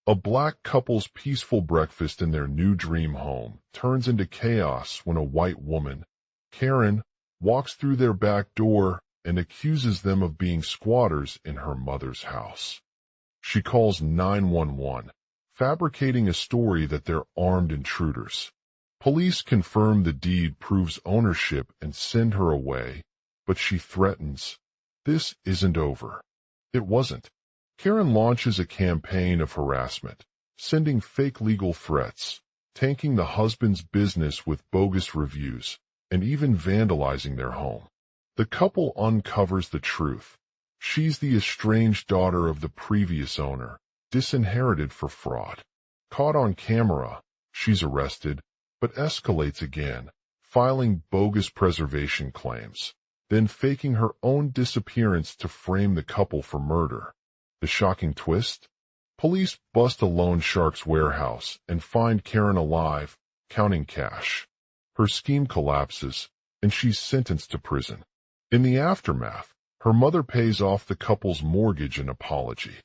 A black couple's peaceful breakfast in their new dream home turns into chaos when a white woman, Karen, walks through their back door and accuses them of being squatters in her mother's house. She calls 911, fabricating a story that they're armed intruders. Police confirm the deed proves ownership and send her away, but she threatens, "This isn't over." It wasn't. Karen launches a campaign of harassment, sending fake legal threats, tanking the husband's business with bogus reviews, and even vandalizing their home. The couple uncovers the truth. She's the estranged daughter of the previous owner, disinherited for fraud. Caught on camera, she's arrested, but escalates again, filing bogus preservation claims, then faking her own disappearance to frame the couple for murder. The shocking twist? Police bust a loan shark's warehouse and find Karen alive, counting cash. Her scheme collapses, and she's sentenced to prison. In the aftermath, her mother pays off the couple's mortgage and apology.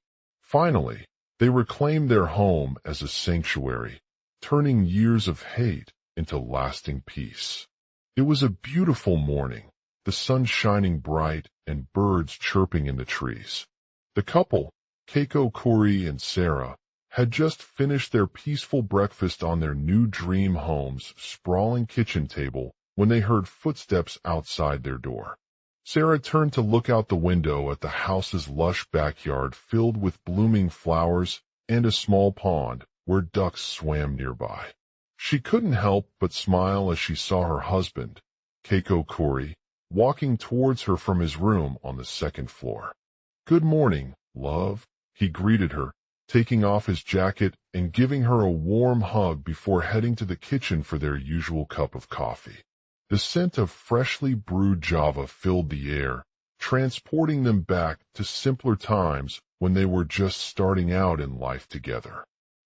Finally, they reclaim their home as a sanctuary, turning years of hate into lasting peace. It was a beautiful morning, the sun shining bright and birds chirping in the trees. The couple, Keiko Kuroi and Sarah, had just finished their peaceful breakfast on their new dream home's sprawling kitchen table when they heard footsteps outside their door. Sarah turned to look out the window at the house's lush backyard filled with blooming flowers and a small pond where ducks swam nearby. She couldn't help but smile as she saw her husband, Keiko Kuroi, walking towards her from his room on the second floor. "Good morning, love," he greeted her, taking off his jacket and giving her a warm hug before heading to the kitchen for their usual cup of coffee. The scent of freshly brewed Java filled the air, transporting them back to simpler times when they were just starting out in life together.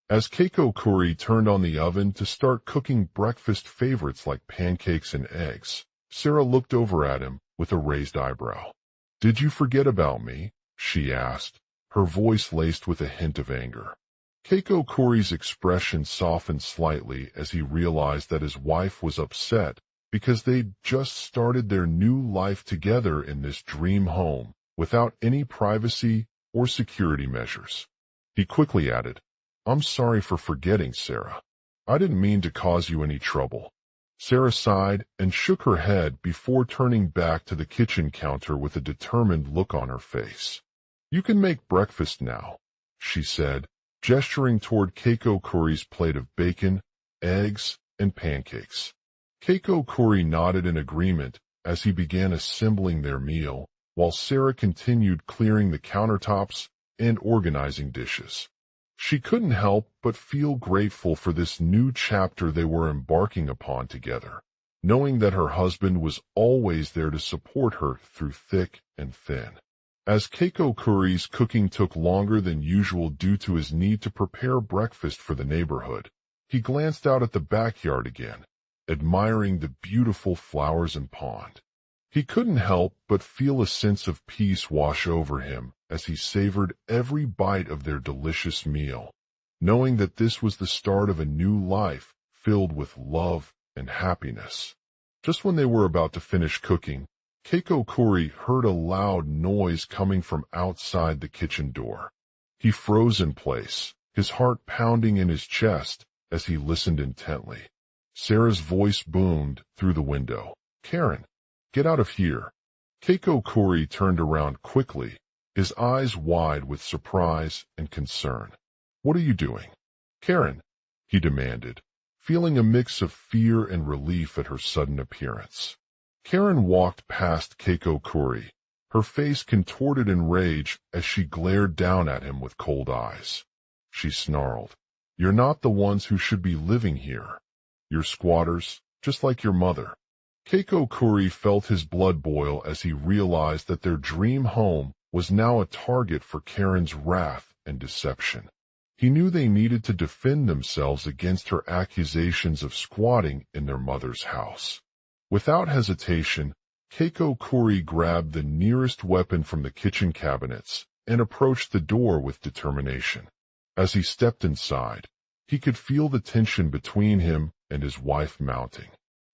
As Keiko Kuroi turned on the oven to start cooking breakfast favorites like pancakes and eggs, Sarah looked over at him with a raised eyebrow. "Did you forget about me?" she asked, her voice laced with a hint of anger. Keiko Kuroi's expression softened slightly as he realized that his wife was upset because they'd just started their new life together in this dream home without any privacy or security measures. He quickly added, "I'm sorry for forgetting, Sarah. I didn't mean to cause you any trouble." Sarah sighed and shook her head before turning back to the kitchen counter with a determined look on her face. "You can make breakfast now," she said, gesturing toward Keiko Kuroi's plate of bacon, eggs, and pancakes. Keiko Kuroi nodded in agreement as he began assembling their meal, while Sarah continued clearing the countertops and organizing dishes. She couldn't help but feel grateful for this new chapter they were embarking upon together, knowing that her husband was always there to support her through thick and thin. As Keiko Kuroi's cooking took longer than usual due to his need to prepare breakfast for the neighborhood, he glanced out at the backyard again, admiring the beautiful flowers and pond. He couldn't help but feel a sense of peace wash over him as he savored every bite of their delicious meal, knowing that this was the start of a new life filled with love and happiness. Just when they were about to finish cooking, Keiko Kuroi heard a loud noise coming from outside the kitchen door. He froze in place, his heart pounding in his chest as he listened intently. Sarah's voice boomed through the window. "Karen, get out of here." Keiko Kuroi turned around quickly, his eyes wide with surprise and concern. "What are you doing?" "Karen," he demanded, feeling a mix of fear and relief at her sudden appearance. Karen walked past Keiko Kuroi, her face contorted in rage as she glared down at him with cold eyes. She snarled, "You're not the ones who should be living here. You're squatters, just like your mother." Keiko Kuroi felt his blood boil as he realized that their dream home was now a target for Karen's wrath and deception. He knew they needed to defend themselves against her accusations of squatting in their mother's house. Without hesitation, Keiko Kuroi grabbed the nearest weapon from the kitchen cabinets and approached the door with determination. As he stepped inside, he could feel the tension between him and his wife mounting.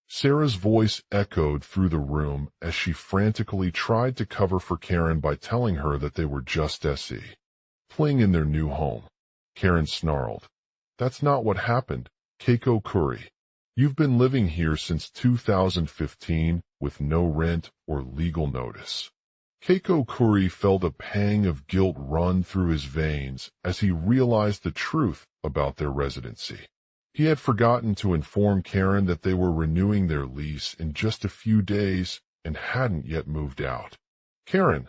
Sarah's voice echoed through the room as she frantically tried to cover for Karen by telling her that they were just playing in their new home. Karen snarled, "That's not what happened, Keiko Curry. You've been living here since 2015 with no rent or legal notice." Keiko Curry felt a pang of guilt run through his veins as he realized the truth about their residency. He had forgotten to inform Karen that they were renewing their lease in just a few days and hadn't yet moved out. "Karen,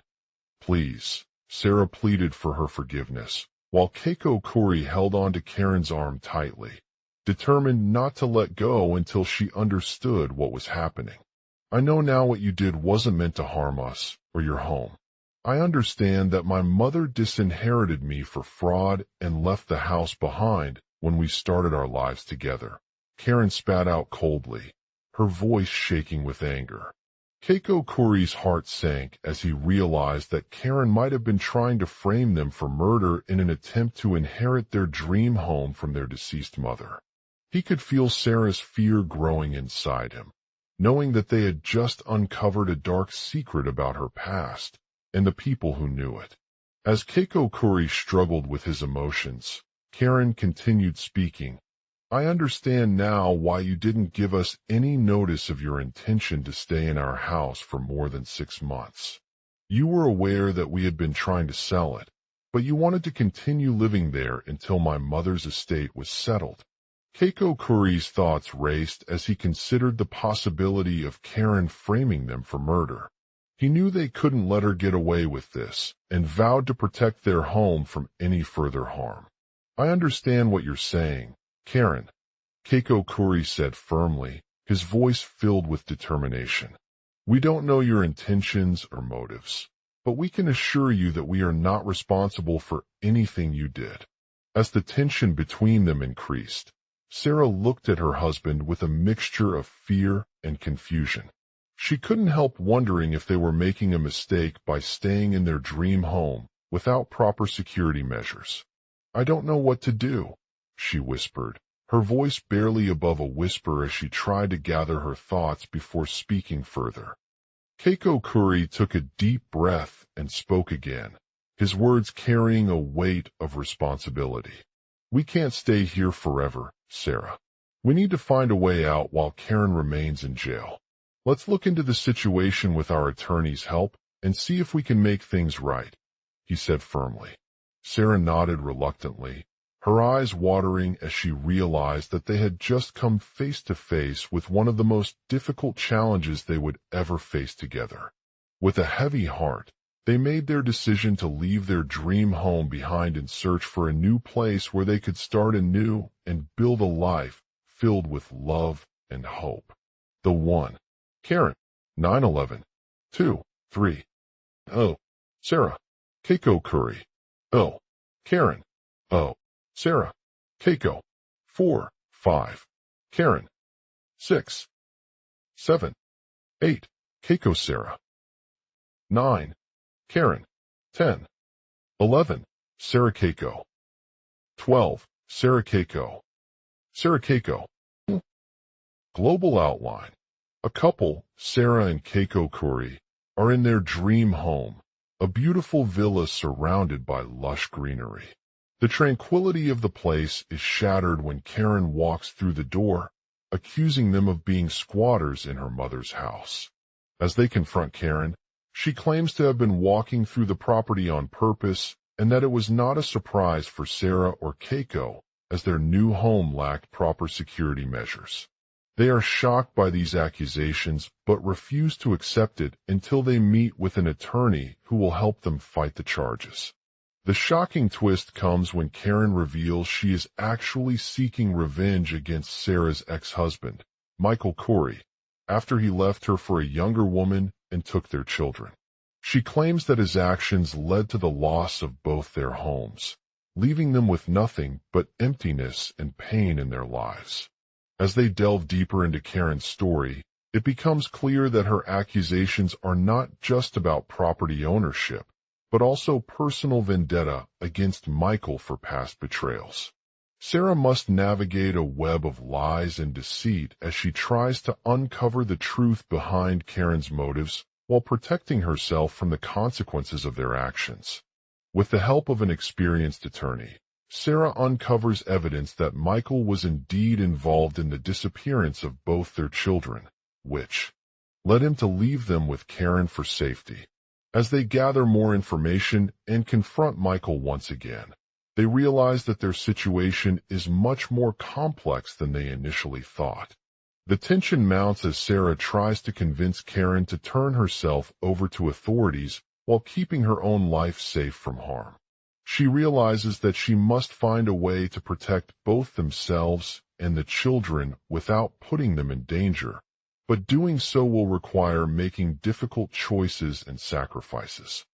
please," Sarah pleaded for her forgiveness, while Keiko Curry held onto Karen's arm tightly, determined not to let go until she understood what was happening. "I know now what you did wasn't meant to harm us or your home. I understand that my mother disinherited me for fraud and left the house behind when we started our lives together." Karen spat out coldly, her voice shaking with anger. Keiko Curry's heart sank as he realized that Karen might have been trying to frame them for murder in an attempt to inherit their dream home from their deceased mother. He could feel Sarah's fear growing inside him, knowing that they had just uncovered a dark secret about her past and the people who knew it. As Keiko Curry struggled with his emotions, Karen continued speaking. "I understand now why you didn't give us any notice of your intention to stay in our house for more than 6 months. You were aware that we had been trying to sell it, but you wanted to continue living there until my mother's estate was settled." Keiko Curry's thoughts raced as he considered the possibility of Karen framing them for murder. He knew they couldn't let her get away with this and vowed to protect their home from any further harm. "I understand what you're saying, Karen," Keiko Curry said firmly, his voice filled with determination. "We don't know your intentions or motives, but we can assure you that we are not responsible for anything you did." As the tension between them increased, Sarah looked at her husband with a mixture of fear and confusion. She couldn't help wondering if they were making a mistake by staying in their dream home without proper security measures. "I don't know what to do," she whispered, her voice barely above a whisper as she tried to gather her thoughts before speaking further. Keiko Curry took a deep breath and spoke again, his words carrying a weight of responsibility. "We can't stay here forever, Sarah. We need to find a way out while Karen remains in jail. Let's look into the situation with our attorney's help and see if we can make things right," he said firmly. Sarah nodded reluctantly, her eyes watering as she realized that they had just come face to face with one of the most difficult challenges they would ever face together. With a heavy heart, they made their decision to leave their dream home behind and search for a new place where they could start anew and build a life filled with love and hope. The one. Karen. 9/11. 2. 3. Oh. Sarah. Keiko Curry. Oh. Karen. Oh. Sarah. Keiko. 4. 5. Karen. 6. 7. 8. Keiko Sarah. 9. Karen. 10. 11. Sarah Keiko. 12. Sarah Keiko. Sarah Keiko. Global outline. A couple, Sarah and Keiko Curry, are in their dream home, a beautiful villa surrounded by lush greenery. The tranquility of the place is shattered when Karen walks through the door, accusing them of being squatters in her mother's house. As they confront Karen, she claims to have been walking through the property on purpose and that it was not a surprise for Sarah or Keiko, as their new home lacked proper security measures. They are shocked by these accusations but refuse to accept it until they meet with an attorney who will help them fight the charges. The shocking twist comes when Karen reveals she is actually seeking revenge against Sarah's ex-husband, Michael Curry, after he left her for a younger woman and took their children. She claims that his actions led to the loss of both their homes, leaving them with nothing but emptiness and pain in their lives. As they delve deeper into Karen's story, it becomes clear that her accusations are not just about property ownership, but also personal vendetta against Michael for past betrayals. Sarah must navigate a web of lies and deceit as she tries to uncover the truth behind Karen's motives while protecting herself from the consequences of their actions. With the help of an experienced attorney, Sarah uncovers evidence that Michael was indeed involved in the disappearance of both their children, which led him to leave them with Karen for safety. As they gather more information and confront Michael once again, they realize that their situation is much more complex than they initially thought. The tension mounts as Sarah tries to convince Karen to turn herself over to authorities while keeping her own life safe from harm. She realizes that she must find a way to protect both themselves and the children without putting them in danger, but doing so will require making difficult choices and sacrifices.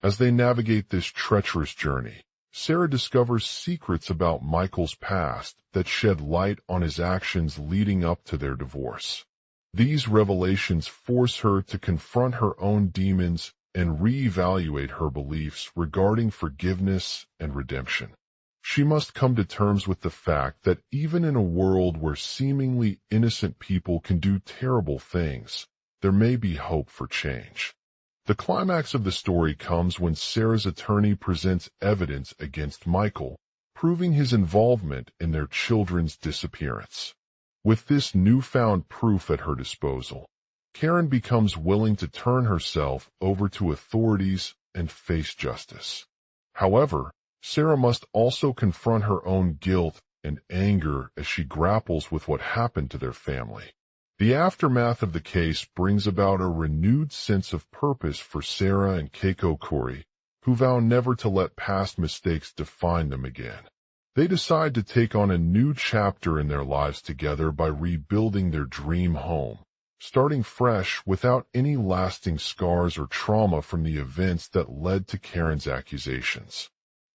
As they navigate this treacherous journey, Sarah discovers secrets about Michael's past that shed light on his actions leading up to their divorce. These revelations force her to confront her own demons and reevaluate her beliefs regarding forgiveness and redemption. She must come to terms with the fact that even in a world where seemingly innocent people can do terrible things, there may be hope for change. The climax of the story comes when Sarah's attorney presents evidence against Michael, proving his involvement in their children's disappearance. With this newfound proof at her disposal, Karen becomes willing to turn herself over to authorities and face justice. However, Sarah must also confront her own guilt and anger as she grapples with what happened to their family. The aftermath of the case brings about a renewed sense of purpose for Sarah and Keiko Coury, who vow never to let past mistakes define them again. They decide to take on a new chapter in their lives together by rebuilding their dream home, starting fresh without any lasting scars or trauma from the events that led to Karen's accusations.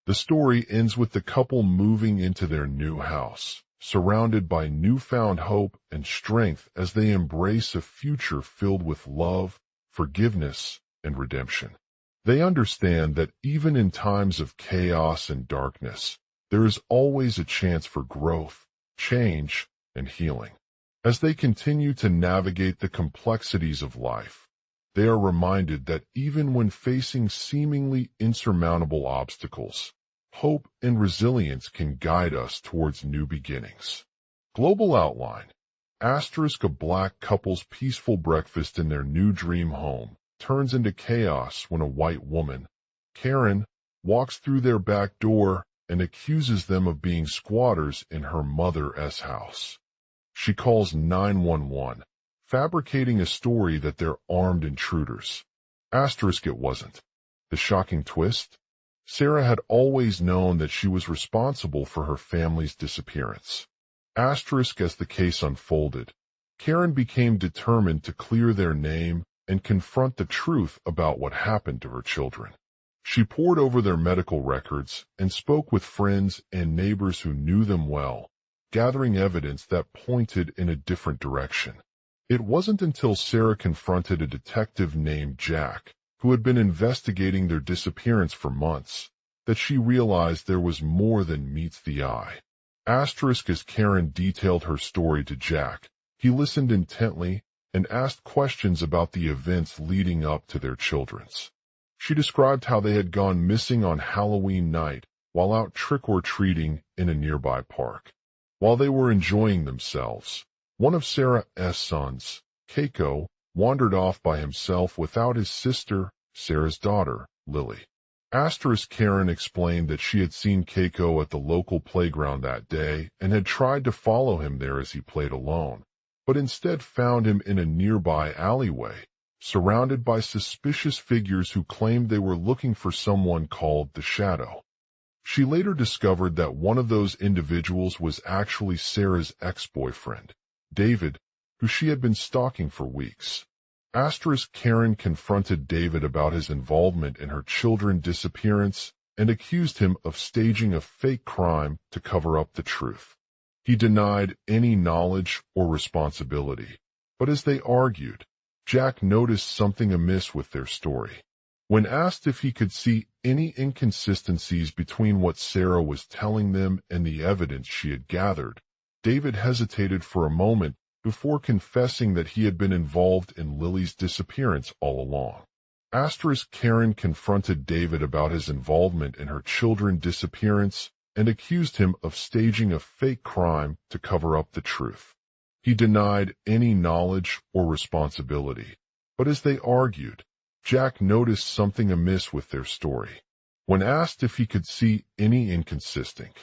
The story ends with the couple moving into their new house, surrounded by newfound hope and strength as they embrace a future filled with love, forgiveness, and redemption. They understand that even in times of chaos and darkness, there is always a chance for growth, change, and healing. As they continue to navigate the complexities of life, they are reminded that even when facing seemingly insurmountable obstacles, hope and resilience can guide us towards new beginnings. Global outline. A black couple's peaceful breakfast in their new dream home turns into chaos when a white woman, Karen, walks through their back door and accuses them of being squatters in her mother's house. She calls 911, fabricating a story that they're armed intruders. It wasn't. The shocking twist? Sarah had always known that she was responsible for her family's disappearance. As the case unfolded, Karen became determined to clear their name and confront the truth about what happened to her children. She pored over their medical records and spoke with friends and neighbors who knew them well, gathering evidence that pointed in a different direction. It wasn't until Sarah confronted a detective named Jack, who had been investigating their disappearance for months, that she realized there was more than meets the eye. As Karen detailed her story to Jack, he listened intently and asked questions about the events leading up to their children's. She described how they had gone missing on Halloween night while out trick-or-treating in a nearby park. While they were enjoying themselves, one of Sarah's sons, Keiko, wandered off by himself without his sister, Sarah's daughter, Lily. Karen explained that she had seen Keiko at the local playground that day and had tried to follow him there as he played alone, but instead found him in a nearby alleyway, surrounded by suspicious figures who claimed they were looking for someone called the Shadow. She later discovered that one of those individuals was actually Sarah's ex-boyfriend, David, who she had been stalking for weeks. Karen confronted David about his involvement in her children's disappearance and accused him of staging a fake crime to cover up the truth. He denied any knowledge or responsibility, but as they argued, Jack noticed something amiss with their story. When asked if he could see any inconsistencies between what Sarah was telling them and the evidence she had gathered, David hesitated for a moment before confessing that he had been involved in Lily's disappearance all along. Karen confronted David about his involvement in her children's disappearance and accused him of staging a fake crime to cover up the truth. He denied any knowledge or responsibility, but as they argued, Jack noticed something amiss with their story. When asked if he could see any inconsistencies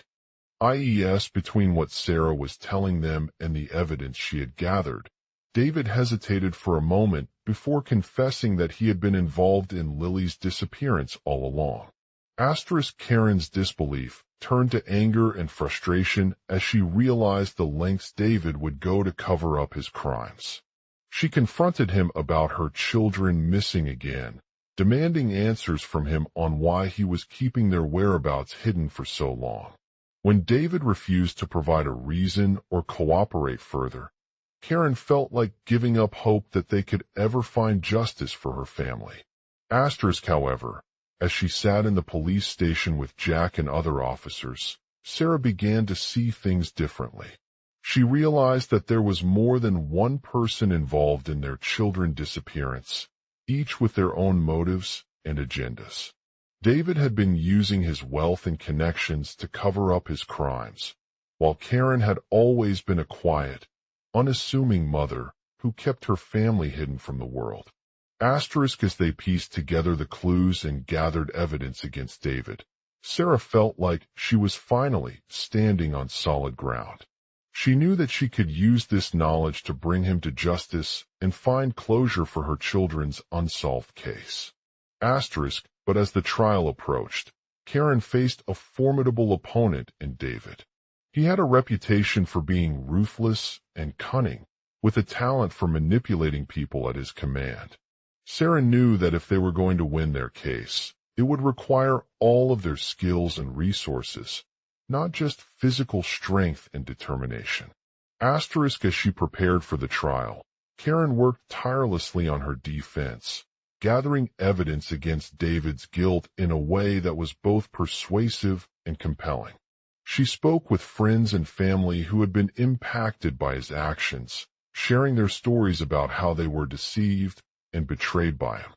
between what Sarah was telling them and the evidence she had gathered, David hesitated for a moment before confessing that he had been involved in Lily's disappearance all along. Karen's disbelief turned to anger and frustration as she realized the lengths David would go to cover up his crimes. She confronted him about her children missing again, demanding answers from him on why he was keeping their whereabouts hidden for so long. When David refused to provide a reason or cooperate further, Karen felt like giving up hope that they could ever find justice for her family. However, as she sat in the police station with Jack and other officers, Sarah began to see things differently. She realized that there was more than one person involved in their children's disappearance, each with their own motives and agendas. David had been using his wealth and connections to cover up his crimes, while Karen had always been a quiet, unassuming mother who kept her family hidden from the world. As they pieced together the clues and gathered evidence against David, Sarah felt like she was finally standing on solid ground. She knew that she could use this knowledge to bring him to justice and find closure for her children's unsolved case. But as the trial approached, Karen faced a formidable opponent in David. He had a reputation for being ruthless and cunning, with a talent for manipulating people at his command. Sarah knew that if they were going to win their case, it would require all of their skills and resources, not just physical strength and determination. As she prepared for the trial, Karen worked tirelessly on her defense, gathering evidence against David's guilt in a way that was both persuasive and compelling. She spoke with friends and family who had been impacted by his actions, sharing their stories about how they were deceived and betrayed by him.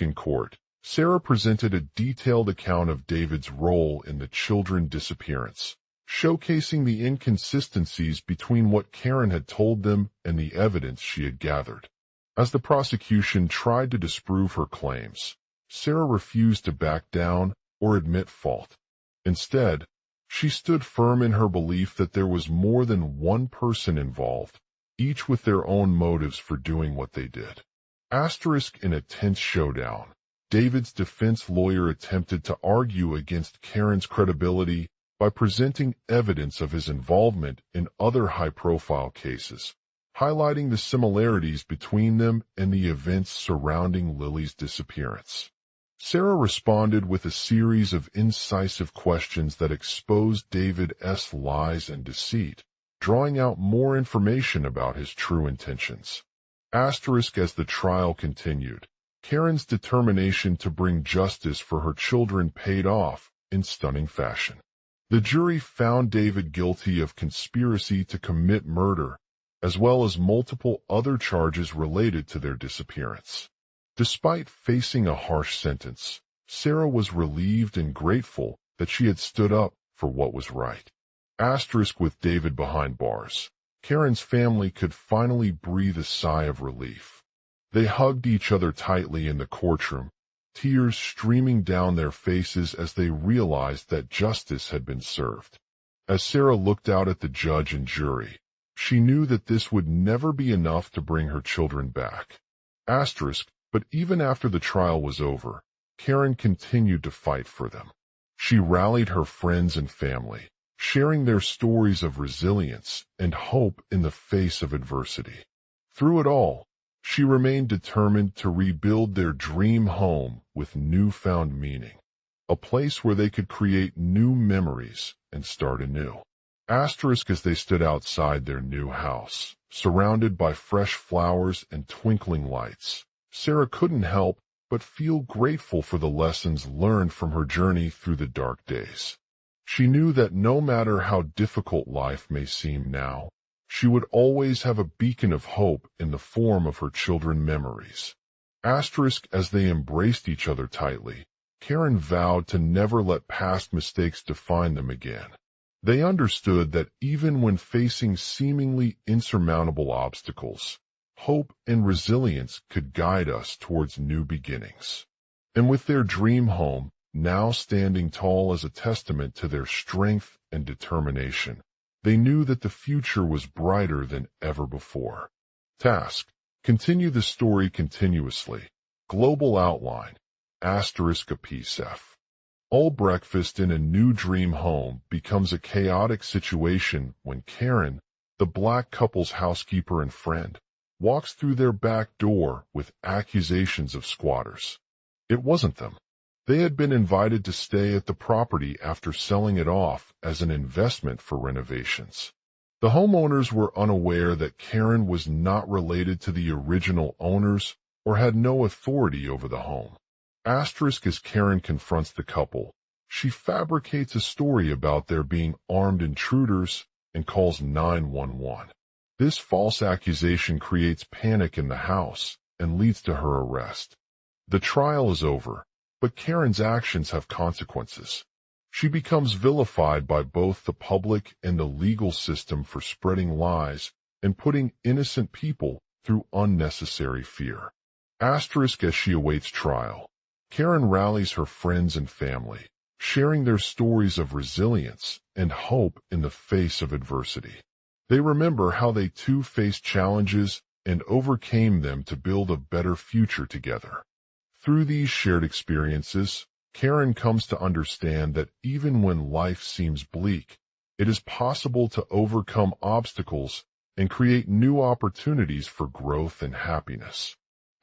In court, Sarah presented a detailed account of David's role in the children's disappearance, showcasing the inconsistencies between what Karen had told them and the evidence she had gathered. As the prosecution tried to disprove her claims, Sarah refused to back down or admit fault. Instead, she stood firm in her belief that there was more than one person involved, each with their own motives for doing what they did. In a tense showdown, David's defense lawyer attempted to argue against Karen's credibility by presenting evidence of his involvement in other high-profile cases, highlighting the similarities between them and the events surrounding Lily's disappearance. Sarah responded with a series of incisive questions that exposed David's lies and deceit, drawing out more information about his true intentions. As the trial continued, Karen's determination to bring justice for her children paid off in stunning fashion. The jury found David guilty of conspiracy to commit murder, as well as multiple other charges related to their disappearance. Despite facing a harsh sentence, Sarah was relieved and grateful that she had stood up for what was right. With David behind bars, Karen's family could finally breathe a sigh of relief. They hugged each other tightly in the courtroom, tears streaming down their faces as they realized that justice had been served. As Sarah looked out at the judge and jury, she knew that this would never be enough to bring her children back. But even after the trial was over, Karen continued to fight for them. She rallied her friends and family, sharing their stories of resilience and hope in the face of adversity. Through it all, she remained determined to rebuild their dream home with newfound meaning, a place where they could create new memories and start anew. As they stood outside their new house, surrounded by fresh flowers and twinkling lights, Sarah couldn't help but feel grateful for the lessons learned from her journey through the dark days. She knew that no matter how difficult life may seem now, she would always have a beacon of hope in the form of her children's memories. As they embraced each other tightly, Karen vowed to never let past mistakes define them again. They understood that even when facing seemingly insurmountable obstacles, hope and resilience could guide us towards new beginnings. And with their dream home now standing tall as a testament to their strength and determination, they knew that the future was brighter than ever before. Task: continue the story continuously. Global outline. *A piece F. All breakfast in a new dream home becomes a chaotic situation when Karen, the black couple's housekeeper and friend, walks through their back door with accusations of squatters. It wasn't them. They had been invited to stay at the property after selling it off as an investment for renovations. The homeowners were unaware that Karen was not related to the original owners or had no authority over the home. As Karen confronts the couple, she fabricates a story about there being armed intruders and calls 911. This false accusation creates panic in the house and leads to her arrest. The trial is over, but Karen's actions have consequences. She becomes vilified by both the public and the legal system for spreading lies and putting innocent people through unnecessary fear. As she awaits trial, Karen rallies her friends and family, sharing their stories of resilience and hope in the face of adversity. They remember how they too faced challenges and overcame them to build a better future together. Through these shared experiences, Karen comes to understand that even when life seems bleak, it is possible to overcome obstacles and create new opportunities for growth and happiness.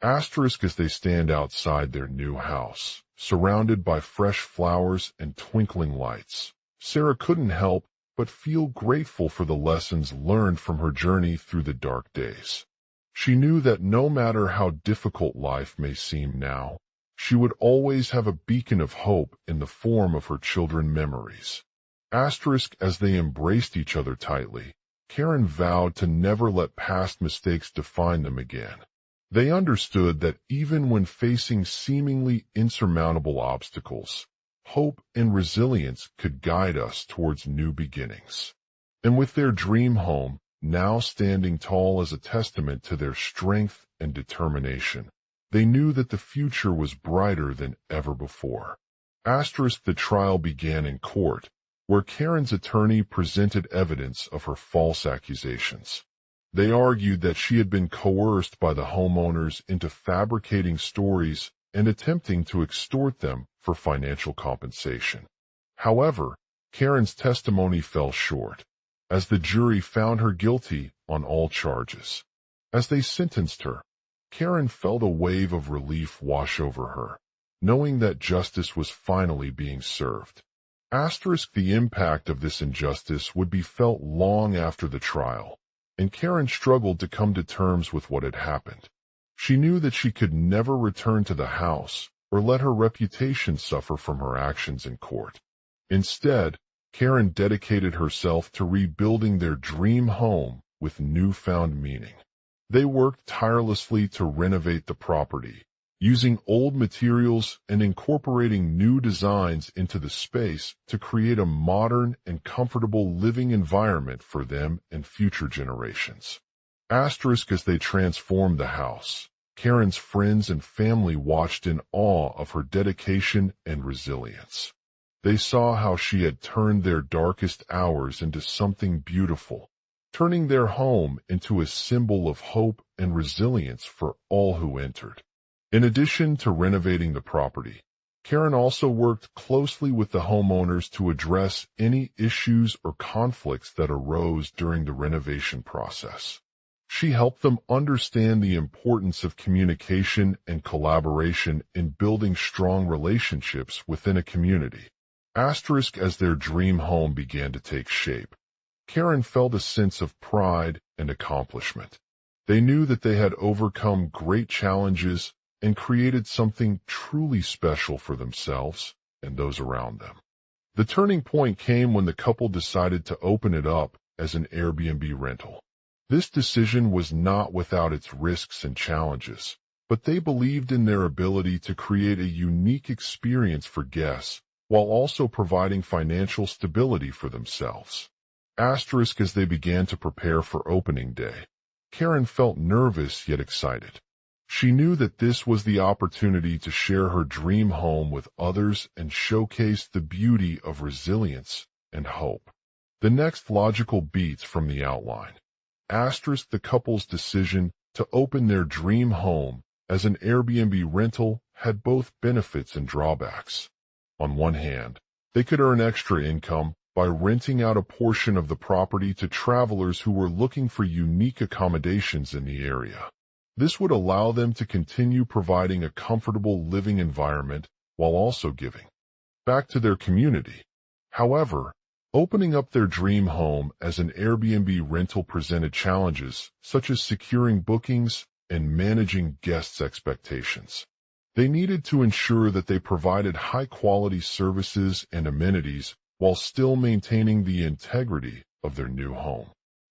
As they stand outside their new house, surrounded by fresh flowers and twinkling lights, Sarah couldn't help but feel grateful for the lessons learned from her journey through the dark days. She knew that no matter how difficult life may seem now, she would always have a beacon of hope in the form of her children's memories. As they embraced each other tightly, Karen vowed to never let past mistakes define them again. They understood that even when facing seemingly insurmountable obstacles, hope and resilience could guide us towards new beginnings. And with their dream home now standing tall as a testament to their strength and determination, they knew that the future was brighter than ever before. The trial began in court, where Karen's attorney presented evidence of her false accusations. They argued that she had been coerced by the homeowners into fabricating stories and attempting to extort them for financial compensation. However, Karen's testimony fell short, as the jury found her guilty on all charges. As they sentenced her, Karen felt a wave of relief wash over her, knowing that justice was finally being served. The impact of this injustice would be felt long after the trial, and Karen struggled to come to terms with what had happened. She knew that she could never return to the house or let her reputation suffer from her actions in court. Instead, Karen dedicated herself to rebuilding their dream home with newfound meaning. They worked tirelessly to renovate the property, using old materials and incorporating new designs into the space to create a modern and comfortable living environment for them and future generations. As they transformed the house, Karen's friends and family watched in awe of her dedication and resilience. They saw how she had turned their darkest hours into something beautiful, turning their home into a symbol of hope and resilience for all who entered. In addition to renovating the property, Karen also worked closely with the homeowners to address any issues or conflicts that arose during the renovation process. She helped them understand the importance of communication and collaboration in building strong relationships within a community. As their dream home began to take shape, Karen felt a sense of pride and accomplishment. They knew that they had overcome great challenges and created something truly special for themselves and those around them. The turning point came when the couple decided to open it up as an Airbnb rental. This decision was not without its risks and challenges, but they believed in their ability to create a unique experience for guests while also providing financial stability for themselves. Asterisk as they began to prepare for opening day, Karen felt nervous yet excited. She knew that this was the opportunity to share her dream home with others and showcase the beauty of resilience and hope. The next logical beats from the outline. Asterisk the couple's decision to open their dream home as an Airbnb rental had both benefits and drawbacks. On one hand, they could earn extra income by renting out a portion of the property to travelers who were looking for unique accommodations in the area. This would allow them to continue providing a comfortable living environment while also giving back to their community. However, opening up their dream home as an Airbnb rental presented challenges such as securing bookings and managing guests' expectations. They needed to ensure that they provided high-quality services and amenities while still maintaining the integrity of their new home.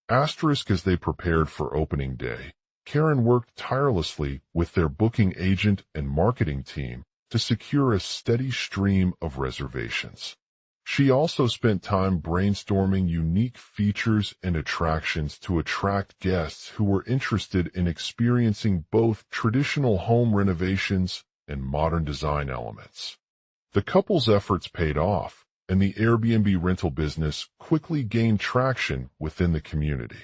Asterisk as they prepared for opening day, Karen worked tirelessly with their booking agent and marketing team to secure a steady stream of reservations. She also spent time brainstorming unique features and attractions to attract guests who were interested in experiencing both traditional home renovations and modern design elements. The couple's efforts paid off, and the Airbnb rental business quickly gained traction within the community.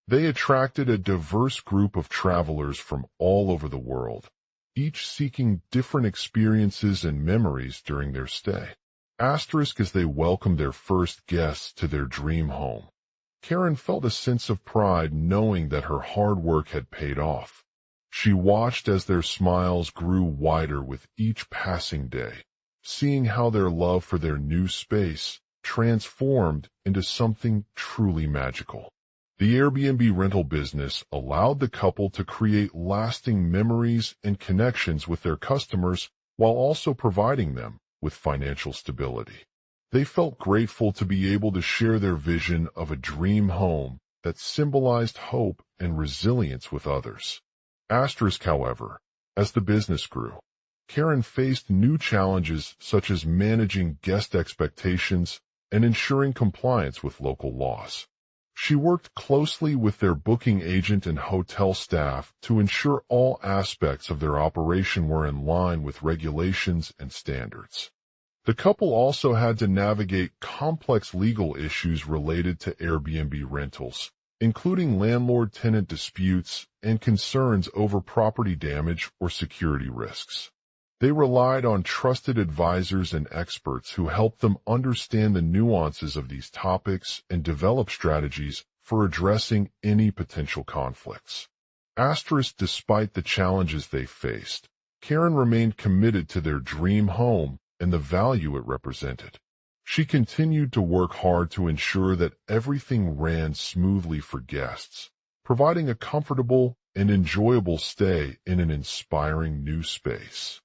They attracted a diverse group of travelers from all over the world, each seeking different experiences and memories during their stay. Asterisk as they welcomed their first guests to their dream home, Karen felt a sense of pride knowing that her hard work had paid off. She watched as their smiles grew wider with each passing day, seeing how their love for their new space transformed into something truly magical. The Airbnb rental business allowed the couple to create lasting memories and connections with their customers while also providing them with financial stability. They felt grateful to be able to share their vision of a dream home that symbolized hope and resilience with others. Asterisk, however, as the business grew, Karen faced new challenges such as managing guest expectations and ensuring compliance with local laws. She worked closely with their booking agent and hotel staff to ensure all aspects of their operation were in line with regulations and standards. The couple also had to navigate complex legal issues related to Airbnb rentals, including landlord-tenant disputes and concerns over property damage or security risks. They relied on trusted advisors and experts who helped them understand the nuances of these topics and develop strategies for addressing any potential conflicts. Asterisk, despite the challenges they faced, Karen remained committed to their dream home and the value it represented. She continued to work hard to ensure that everything ran smoothly for guests, providing a comfortable and enjoyable stay in an inspiring new space.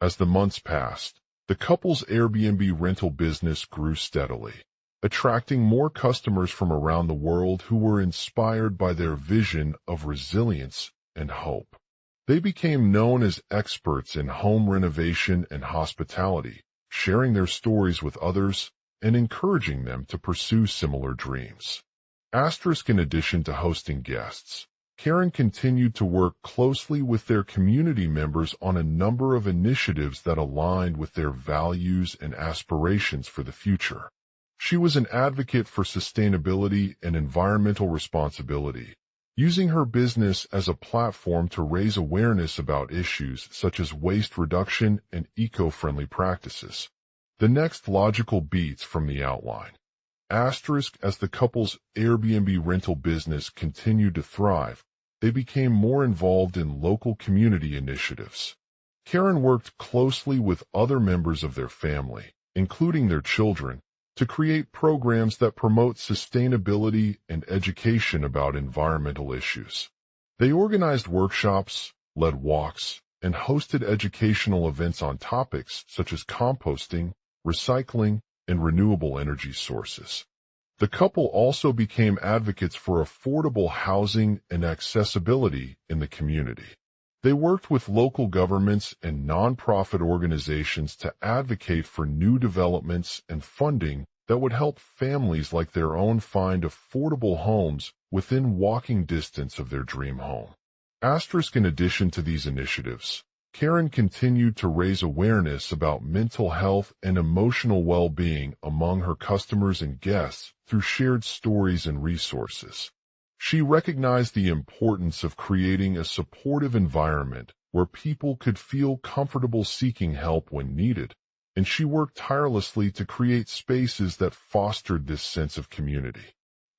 As the months passed, the couple's Airbnb rental business grew steadily, attracting more customers from around the world who were inspired by their vision of resilience and hope. They became known as experts in home renovation and hospitality, sharing their stories with others and encouraging them to pursue similar dreams. Asterisk, in addition to hosting guests, Karen continued to work closely with their community members on a number of initiatives that aligned with their values and aspirations for the future. She was an advocate for sustainability and environmental responsibility, using her business as a platform to raise awareness about issues such as waste reduction and eco-friendly practices. The next logical beats from the outline. Asterisk, as the couple's Airbnb rental business continued to thrive, they became more involved in local community initiatives. Karen worked closely with other members of their family, including their children, to create programs that promote sustainability and education about environmental issues. They organized workshops, led walks, and hosted educational events on topics such as composting, recycling, and renewable energy sources. The couple also became advocates for affordable housing and accessibility in the community. They worked with local governments and nonprofit organizations to advocate for new developments and funding that would help families like their own find affordable homes within walking distance of their dream home. In addition to these initiatives, Karen continued to raise awareness about mental health and emotional well-being among her customers and guests through shared stories and resources. She recognized the importance of creating a supportive environment where people could feel comfortable seeking help when needed, and she worked tirelessly to create spaces that fostered this sense of community.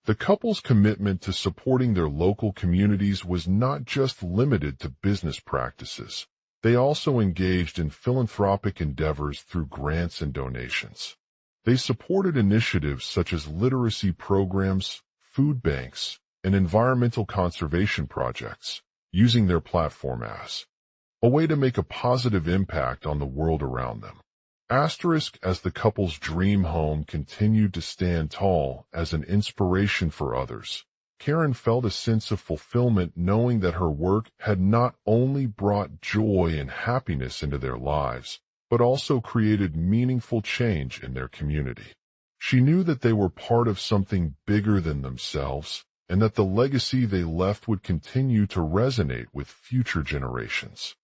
The couple's commitment to supporting their local communities was not just limited to business practices. They also engaged in philanthropic endeavors through grants and donations. They supported initiatives such as literacy programs, food banks, and environmental conservation projects, using their platform as a way to make a positive impact on the world around them. As the couple's dream home continued to stand tall as an inspiration for others, Karen felt a sense of fulfillment knowing that her work had not only brought joy and happiness into their lives, but also created meaningful change in their community. She knew that they were part of something bigger than themselves, and that the legacy they left would continue to resonate with future generations.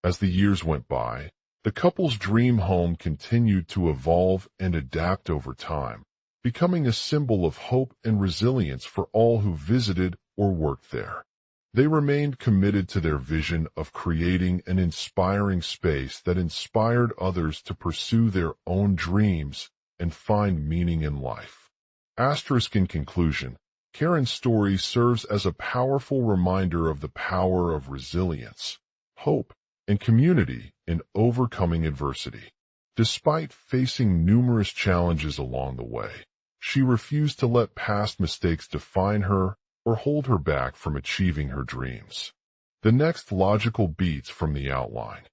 As the years went by, the couple's dream home continued to evolve and adapt over time, becoming a symbol of hope and resilience for all who visited or worked there. They remained committed to their vision of creating an inspiring space that inspired others to pursue their own dreams and find meaning in life. In conclusion, Karen's story serves as a powerful reminder of the power of resilience, hope, and community in overcoming adversity. Despite facing numerous challenges along the way, she refused to let past mistakes define her or hold her back from achieving her dreams. The next logical beats from the outline.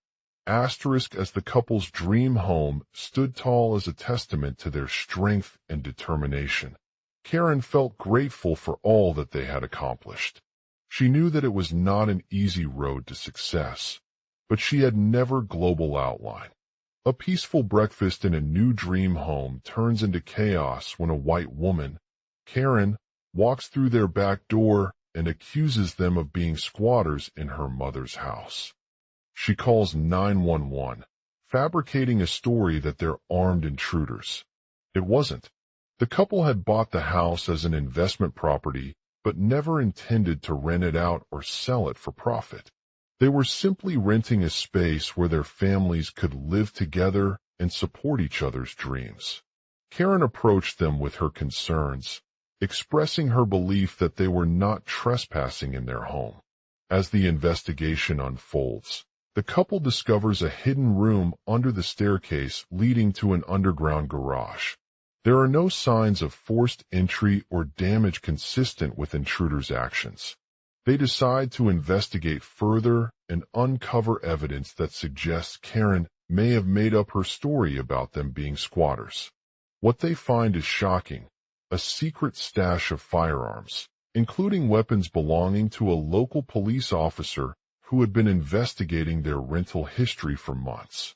As the couple's dream home stood tall as a testament to their strength and determination, Karen felt grateful for all that they had accomplished. She knew that it was not an easy road to success, but she had never global outline. A peaceful breakfast in a new dream home turns into chaos when a white woman, Karen, walks through their back door and accuses them of being squatters in her mother's house. She calls 911, fabricating a story that they're armed intruders. It wasn't. The couple had bought the house as an investment property, but never intended to rent it out or sell it for profit. They were simply renting a space where their families could live together and support each other's dreams. Karen approached them with her concerns, expressing her belief that they were not trespassing in their home. As the investigation unfolds, the couple discovers a hidden room under the staircase leading to an underground garage. There are no signs of forced entry or damage consistent with intruders' actions. They decide to investigate further and uncover evidence that suggests Karen may have made up her story about them being squatters. What they find is shocking: a secret stash of firearms, including weapons belonging to a local police officer who had been investigating their rental history for months.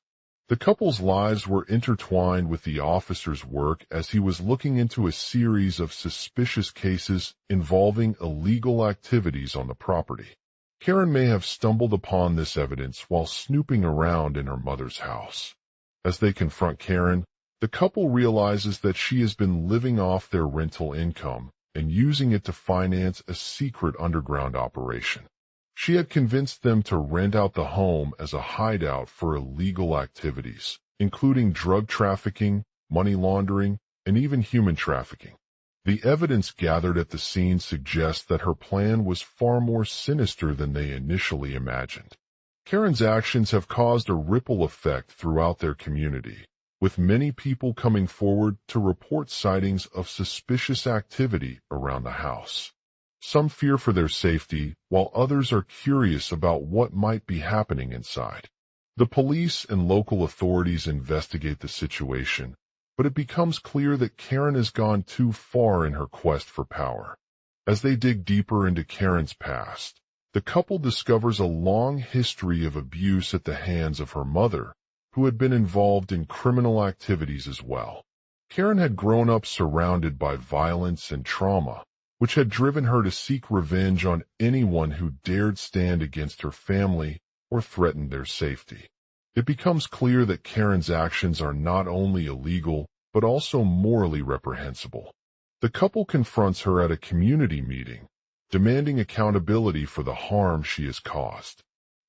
The couple's lives were intertwined with the officer's work as he was looking into a series of suspicious cases involving illegal activities on the property. Karen may have stumbled upon this evidence while snooping around in her mother's house. As they confront Karen, the couple realizes that she has been living off their rental income and using it to finance a secret underground operation. She had convinced them to rent out the home as a hideout for illegal activities, including drug trafficking, money laundering, and even human trafficking. The evidence gathered at the scene suggests that her plan was far more sinister than they initially imagined. Karen's actions have caused a ripple effect throughout their community, with many people coming forward to report sightings of suspicious activity around the house. Some fear for their safety, while others are curious about what might be happening inside. The police and local authorities investigate the situation, but it becomes clear that Karen has gone too far in her quest for power. As they dig deeper into Karen's past, the couple discovers a long history of abuse at the hands of her mother, who had been involved in criminal activities as well. Karen had grown up surrounded by violence and trauma, which had driven her to seek revenge on anyone who dared stand against her family or threatened their safety. It becomes clear that Karen's actions are not only illegal, but also morally reprehensible. The couple confronts her at a community meeting, demanding accountability for the harm she has caused.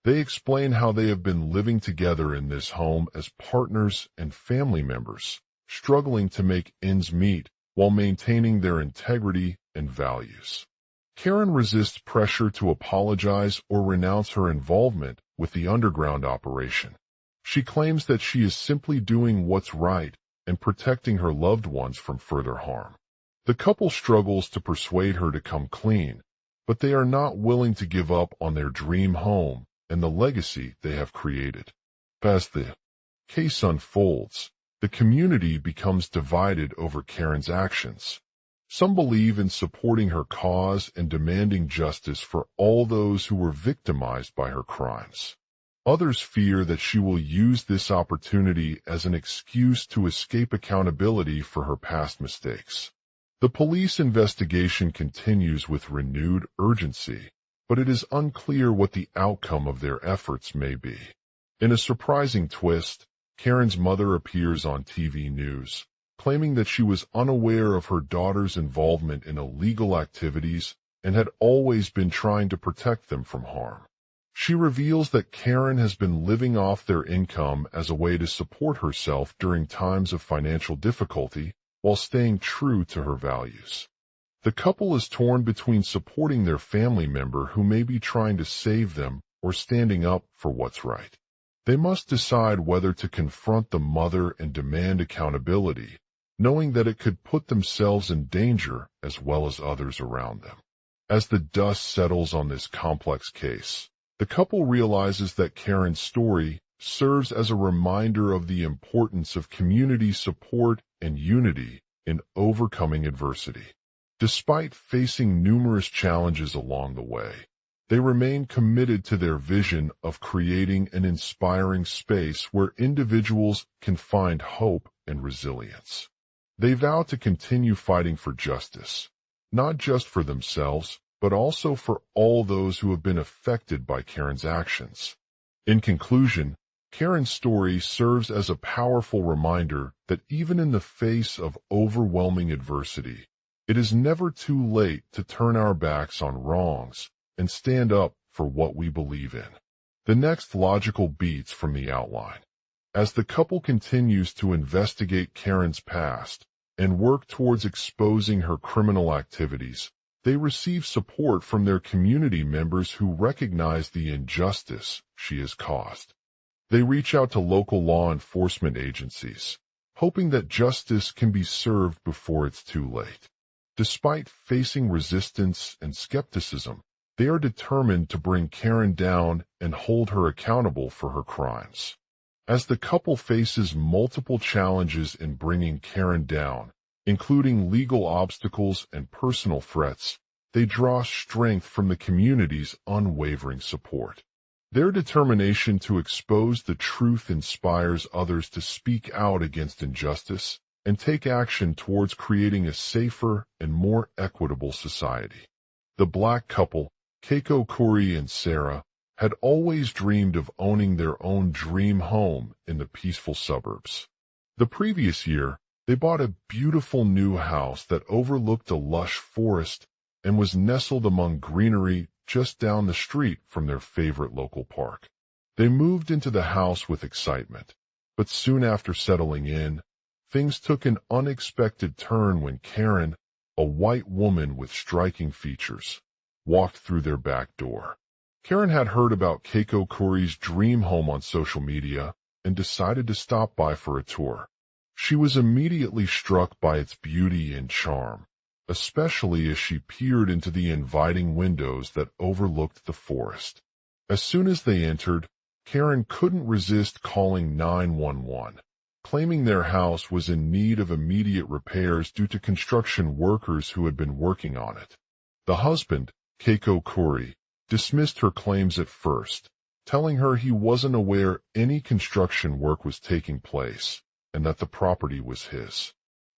They explain how they have been living together in this home as partners and family members, struggling to make ends meet while maintaining their integrity and values. Karen resists pressure to apologize or renounce her involvement with the underground operation. She claims that she is simply doing what's right and protecting her loved ones from further harm. The couple struggles to persuade her to come clean, but they are not willing to give up on their dream home and the legacy they have created. As the case unfolds, the community becomes divided over Karen's actions. Some believe in supporting her cause and demanding justice for all those who were victimized by her crimes. Others fear that she will use this opportunity as an excuse to escape accountability for her past mistakes. The police investigation continues with renewed urgency, but it is unclear what the outcome of their efforts may be. In a surprising twist, Karen's mother appears on TV news, claiming that she was unaware of her daughter's involvement in illegal activities and had always been trying to protect them from harm. She reveals that Karen has been living off their income as a way to support herself during times of financial difficulty while staying true to her values. The couple is torn between supporting their family member who may be trying to save them or standing up for what's right. They must decide whether to confront the mother and demand accountability, knowing that it could put themselves in danger as well as others around them. As the dust settles on this complex case, the couple realizes that Karen's story serves as a reminder of the importance of community support and unity in overcoming adversity. Despite facing numerous challenges along the way, they remain committed to their vision of creating an inspiring space where individuals can find hope and resilience. They vow to continue fighting for justice, not just for themselves, but also for all those who have been affected by Karen's actions. In conclusion, Karen's story serves as a powerful reminder that even in the face of overwhelming adversity, it is never too late to turn our backs on wrongs and stand up for what we believe in. The next logical beats from the outline. As the couple continues to investigate Karen's past and work towards exposing her criminal activities, they receive support from their community members who recognize the injustice she has caused. They reach out to local law enforcement agencies, hoping that justice can be served before it's too late. Despite facing resistance and skepticism, they are determined to bring Karen down and hold her accountable for her crimes. As the couple faces multiple challenges in bringing Karen down, including legal obstacles and personal threats, they draw strength from the community's unwavering support. Their determination to expose the truth inspires others to speak out against injustice and take action towards creating a safer and more equitable society. The black couple, Keiko Khoury and Sarah, had always dreamed of owning their own dream home in the peaceful suburbs. The previous year, they bought a beautiful new house that overlooked a lush forest and was nestled among greenery just down the street from their favorite local park. They moved into the house with excitement, but soon after settling in, things took an unexpected turn when Karen, a white woman with striking features, walked through their back door. Karen had heard about Keiko Khoury's dream home on social media and decided to stop by for a tour. She was immediately struck by its beauty and charm, especially as she peered into the inviting windows that overlooked the forest. As soon as they entered, Karen couldn't resist calling 911, claiming their house was in need of immediate repairs due to construction workers who had been working on it. The husband, Keiko Kuri, dismissed her claims at first, telling her he wasn't aware any construction work was taking place and that the property was his.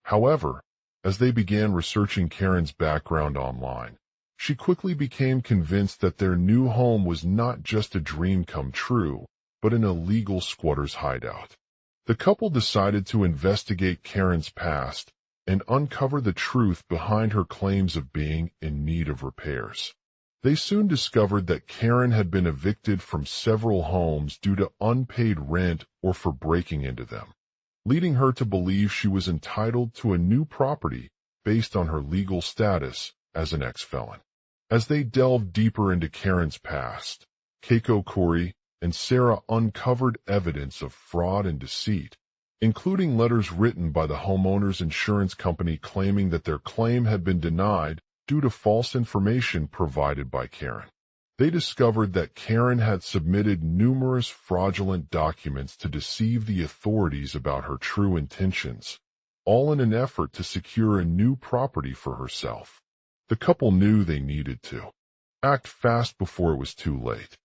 However, as they began researching Karen's background online, she quickly became convinced that their new home was not just a dream come true, but an illegal squatter's hideout. The couple decided to investigate Karen's past and uncover the truth behind her claims of being in need of repairs. They soon discovered that Karen had been evicted from several homes due to unpaid rent or for breaking into them, leading her to believe she was entitled to a new property based on her legal status as an ex-felon. As they delved deeper into Karen's past, Keiko Kuri and Sarah uncovered evidence of fraud and deceit, including letters written by the homeowner's insurance company claiming that their claim had been denied due to false information provided by Karen. They discovered that Karen had submitted numerous fraudulent documents to deceive the authorities about her true intentions, all in an effort to secure a new property for herself. The couple knew they needed to act fast before it was too late.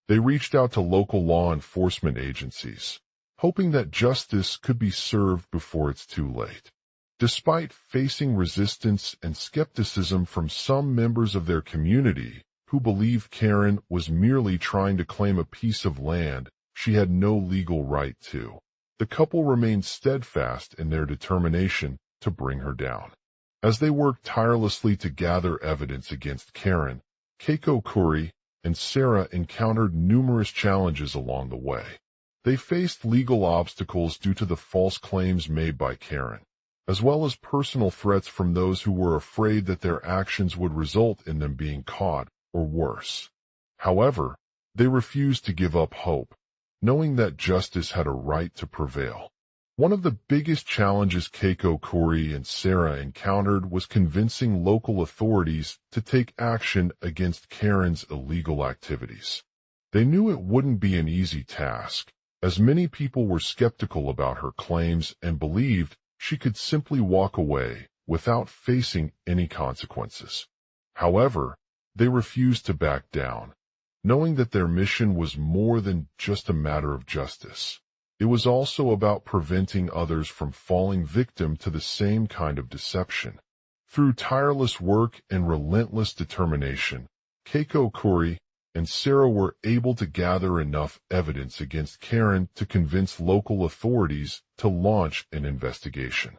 They reached out to local law enforcement agencies, hoping that justice could be served before it's too late. Despite facing resistance and skepticism from some members of their community who believed Karen was merely trying to claim a piece of land she had no legal right to, the couple remained steadfast in their determination to bring her down. As they worked tirelessly to gather evidence against Karen, Keiko Kuri and Sarah encountered numerous challenges along the way. They faced legal obstacles due to the false claims made by Karen, as well as personal threats from those who were afraid that their actions would result in them being caught or worse. However, they refused to give up hope, knowing that justice had a right to prevail. One of the biggest challenges Keiko Kuri and Sarah encountered was convincing local authorities to take action against Karen's illegal activities. They knew it wouldn't be an easy task, as many people were skeptical about her claims and believed she could simply walk away without facing any consequences. However, they refused to back down, knowing that their mission was more than just a matter of justice. It was also about preventing others from falling victim to the same kind of deception. Through tireless work and relentless determination, Keiko Kuri and Sarah were able to gather enough evidence against Karen to convince local authorities to launch an investigation.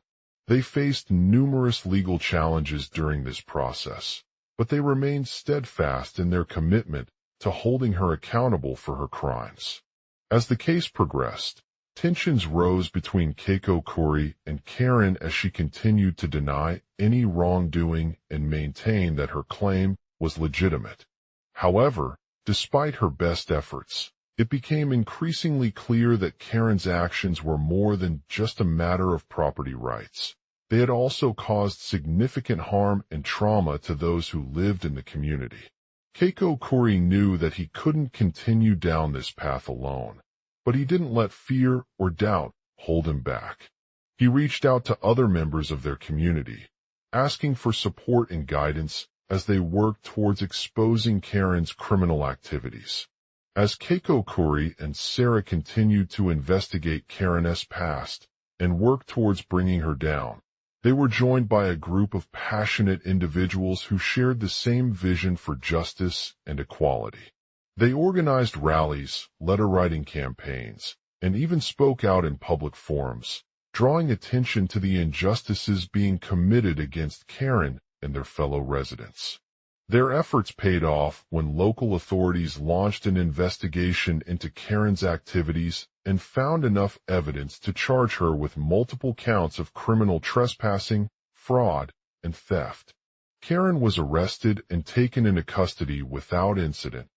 They faced numerous legal challenges during this process, but they remained steadfast in their commitment to holding her accountable for her crimes. As the case progressed, tensions rose between Keiko Kuri and Karen as she continued to deny any wrongdoing and maintain that her claim was legitimate. However, despite her best efforts, it became increasingly clear that Karen's actions were more than just a matter of property rights. They had also caused significant harm and trauma to those who lived in the community. Keiko Kuri knew that he couldn't continue down this path alone, but he didn't let fear or doubt hold him back. He reached out to other members of their community, asking for support and guidance as they worked towards exposing Karen's criminal activities. As Keiko Kuri and Sarah continued to investigate Karen's past and work towards bringing her down, they were joined by a group of passionate individuals who shared the same vision for justice and equality. They organized rallies, letter-writing campaigns, and even spoke out in public forums, drawing attention to the injustices being committed against Karen and their fellow residents. Their efforts paid off when local authorities launched an investigation into Karen's activities and found enough evidence to charge her with multiple counts of criminal trespassing, fraud, and theft. Karen was arrested and taken into custody without incident,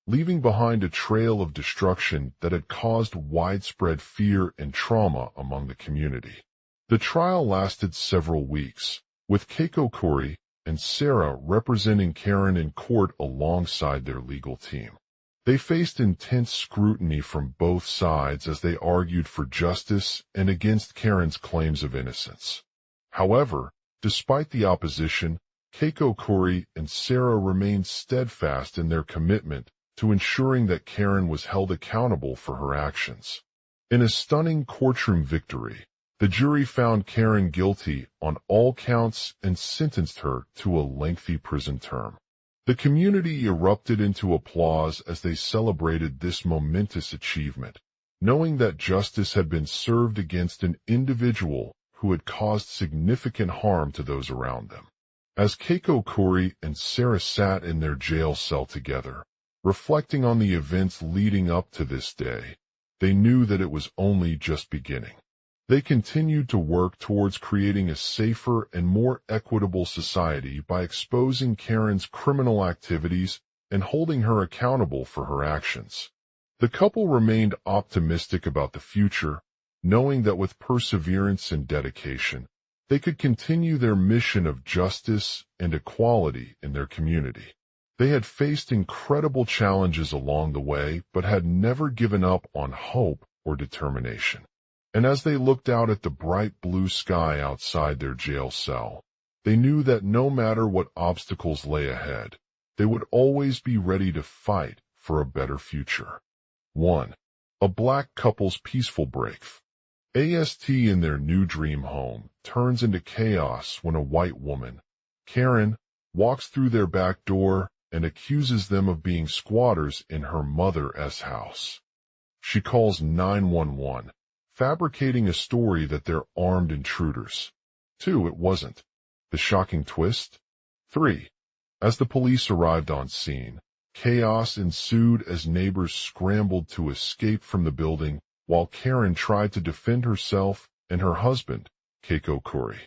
leaving behind a trail of destruction that had caused widespread fear and trauma among the community. The trial lasted several weeks, with Keiko Kuri, and Sarah representing Karen in court alongside their legal team. They faced intense scrutiny from both sides as they argued for justice and against Karen's claims of innocence. However, despite the opposition, Keiko Kuroi and Sarah remained steadfast in their commitment to ensuring that Karen was held accountable for her actions. In a stunning courtroom victory, the jury found Karen guilty on all counts and sentenced her to a lengthy prison term. The community erupted into applause as they celebrated this momentous achievement, knowing that justice had been served against an individual who had caused significant harm to those around them. As Keiko Kuroi and Sarah sat in their jail cell together, reflecting on the events leading up to this day, they knew that it was only just beginning. They continued to work towards creating a safer and more equitable society by exposing Karen's criminal activities and holding her accountable for her actions. The couple remained optimistic about the future, knowing that with perseverance and dedication, they could continue their mission of justice and equality in their community. They had faced incredible challenges along the way, but had never given up on hope or determination. And as they looked out at the bright blue sky outside their jail cell, they knew that no matter what obstacles lay ahead, they would always be ready to fight for a better future. 1. A black couple's peaceful break. AST in their new dream home turns into chaos when a white woman, Karen, walks through their back door and accuses them of being squatters in her mother's house. She calls 911. Fabricating a story that they're armed intruders. 2. It wasn't. The shocking twist. 3. As the police arrived on scene, chaos ensued as neighbors scrambled to escape from the building while Karen tried to defend herself and her husband, Keiko Kuroi.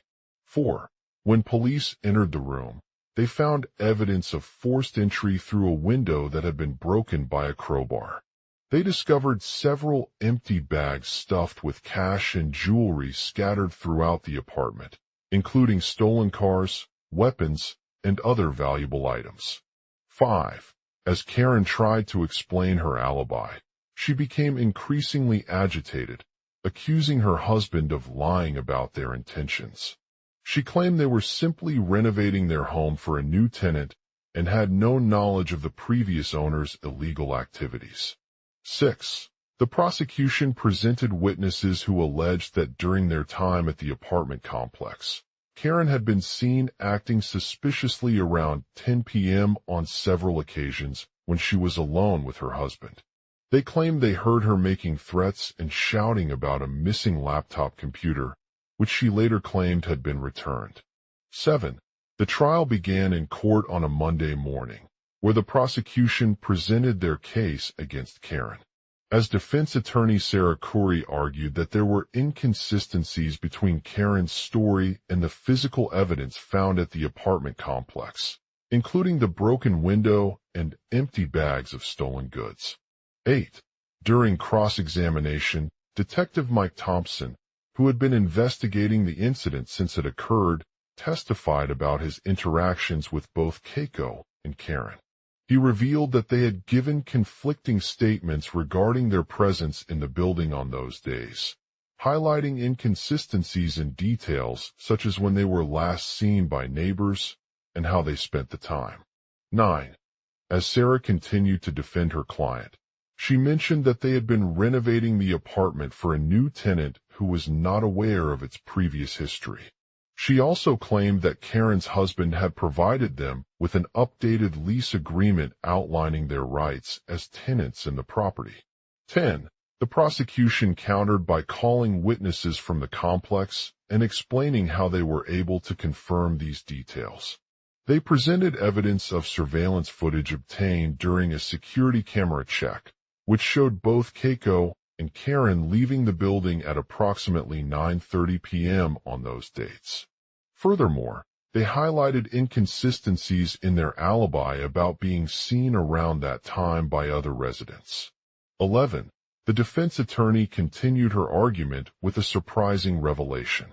4. When police entered the room, they found evidence of forced entry through a window that had been broken by a crowbar. They discovered several empty bags stuffed with cash and jewelry scattered throughout the apartment, including stolen cars, weapons, and other valuable items. 5. As Karen tried to explain her alibi, she became increasingly agitated, accusing her husband of lying about their intentions. She claimed they were simply renovating their home for a new tenant and had no knowledge of the previous owner's illegal activities. 6. The prosecution presented witnesses who alleged that during their time at the apartment complex, Karen had been seen acting suspiciously around 10 p.m. on several occasions when she was alone with her husband. They claimed they heard her making threats and shouting about a missing laptop computer, which she later claimed had been returned. 7. The trial began in court on a Monday morning, where the prosecution presented their case against Karen. As defense attorney Sarah Kuroi argued that there were inconsistencies between Karen's story and the physical evidence found at the apartment complex, including the broken window and empty bags of stolen goods. 8. During cross-examination, Detective Mike Thompson, who had been investigating the incident since it occurred, testified about his interactions with both Keiko and Karen. He revealed that they had given conflicting statements regarding their presence in the building on those days, highlighting inconsistencies in details such as when they were last seen by neighbors and how they spent the time. 9. As Sarah continued to defend her client, she mentioned that they had been renovating the apartment for a new tenant who was not aware of its previous history. She also claimed that Karen's husband had provided them with an updated lease agreement outlining their rights as tenants in the property. 10. The prosecution countered by calling witnesses from the complex and explaining how they were able to confirm these details. They presented evidence of surveillance footage obtained during a security camera check, which showed both Keiko and Karen leaving the building at approximately 9:30 p.m. on those dates. Furthermore, they highlighted inconsistencies in their alibi about being seen around that time by other residents. 11. The defense attorney continued her argument with a surprising revelation.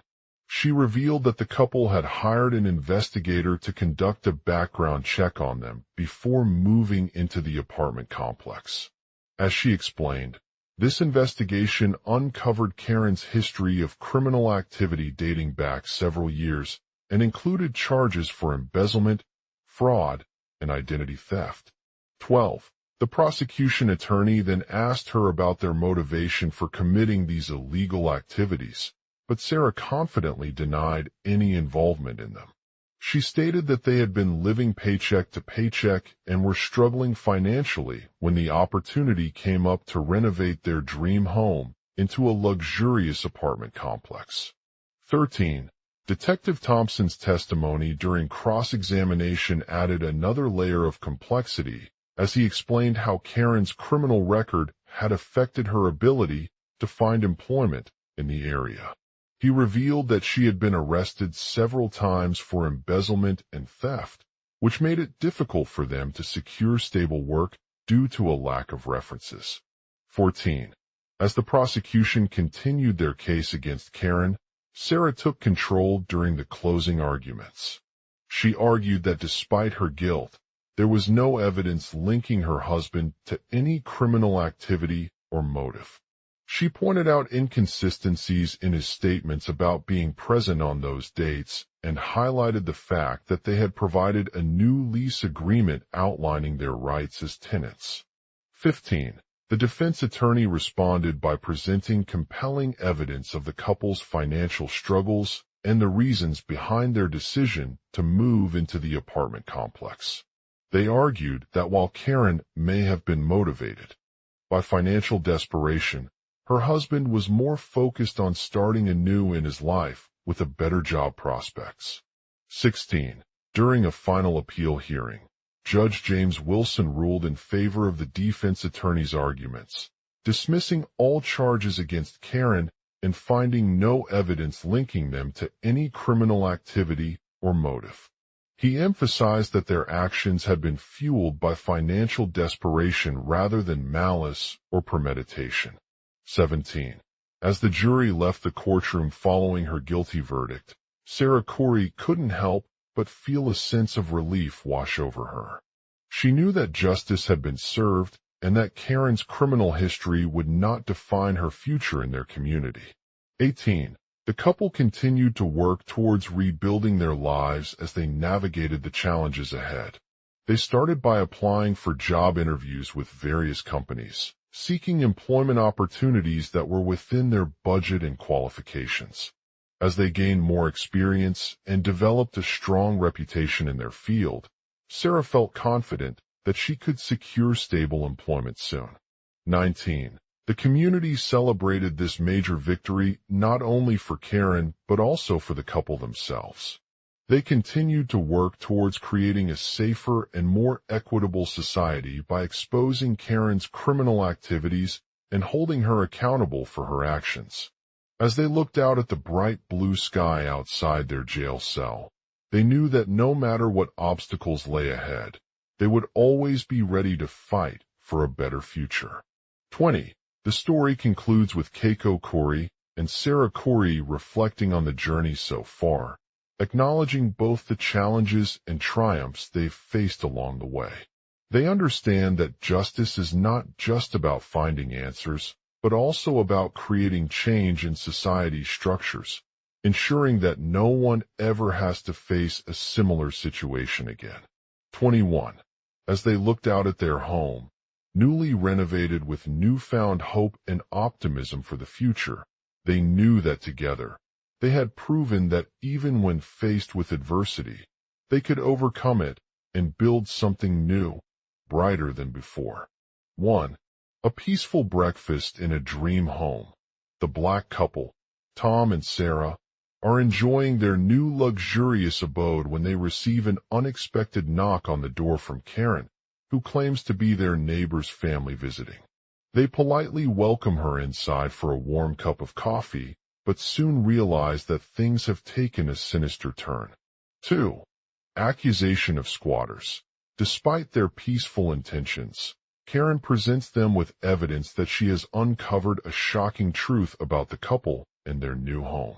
She revealed that the couple had hired an investigator to conduct a background check on them before moving into the apartment complex. As she explained, this investigation uncovered Karen's history of criminal activity dating back several years and included charges for embezzlement, fraud, and identity theft. 12. The prosecution attorney then asked her about their motivation for committing these illegal activities, but Sarah confidently denied any involvement in them. She stated that they had been living paycheck to paycheck and were struggling financially when the opportunity came up to renovate their dream home into a luxurious apartment complex. 13. Detective Thompson's testimony during cross-examination added another layer of complexity as he explained how Karen's criminal record had affected her ability to find employment in the area. He revealed that she had been arrested several times for embezzlement and theft, which made it difficult for them to secure stable work due to a lack of references. 14. As the prosecution continued their case against Karen, Sarah took control during the closing arguments. She argued that despite her guilt, there was no evidence linking her husband to any criminal activity or motive. She pointed out inconsistencies in his statements about being present on those dates and highlighted the fact that they had provided a new lease agreement outlining their rights as tenants. 15. The defense attorney responded by presenting compelling evidence of the couple's financial struggles and the reasons behind their decision to move into the apartment complex. They argued that while Karen may have been motivated by financial desperation, her husband was more focused on starting anew in his life with a better job prospects. 16. During a final appeal hearing, Judge James Wilson ruled in favor of the defense attorney's arguments, dismissing all charges against Karen and finding no evidence linking them to any criminal activity or motive. He emphasized that their actions had been fueled by financial desperation rather than malice or premeditation. 17. As the jury left the courtroom following her guilty verdict, Sarah Corey couldn't help but feel a sense of relief wash over her. She knew that justice had been served and that Karen's criminal history would not define her future in their community. 18. The couple continued to work towards rebuilding their lives as they navigated the challenges ahead. They started by applying for job interviews with various companies, seeking employment opportunities that were within their budget and qualifications. As they gained more experience and developed a strong reputation in their field, Sarah felt confident that she could secure stable employment soon. 19. The community celebrated this major victory not only for Karen but also for the couple themselves. They continued to work towards creating a safer and more equitable society by exposing Karen's criminal activities and holding her accountable for her actions. As they looked out at the bright blue sky outside their jail cell, they knew that no matter what obstacles lay ahead, they would always be ready to fight for a better future. 20. The story concludes with Keiko Corey and Sarah Corey reflecting on the journey so far, acknowledging both the challenges and triumphs they've faced along the way. They understand that justice is not just about finding answers, but also about creating change in society's structures, ensuring that no one ever has to face a similar situation again. 21. As they looked out at their home, newly renovated with newfound hope and optimism for the future, they knew that together, they had proven that even when faced with adversity, they could overcome it and build something new, brighter than before. 1. A peaceful breakfast in a dream home. The black couple, Tom and Sarah, are enjoying their new luxurious abode when they receive an unexpected knock on the door from Karen, who claims to be their neighbor's family visiting. They politely welcome her inside for a warm cup of coffee, but soon realize that things have taken a sinister turn. 2. Accusation of squatters. Despite their peaceful intentions, Karen presents them with evidence that she has uncovered a shocking truth about the couple and their new home.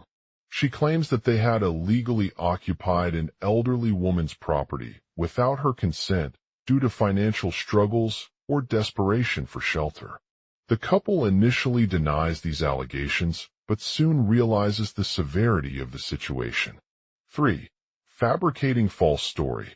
She claims that they had illegally occupied an elderly woman's property without her consent due to financial struggles or desperation for shelter. The couple initially denies these allegations, but soon realizes the severity of the situation. 3. Fabricating false story.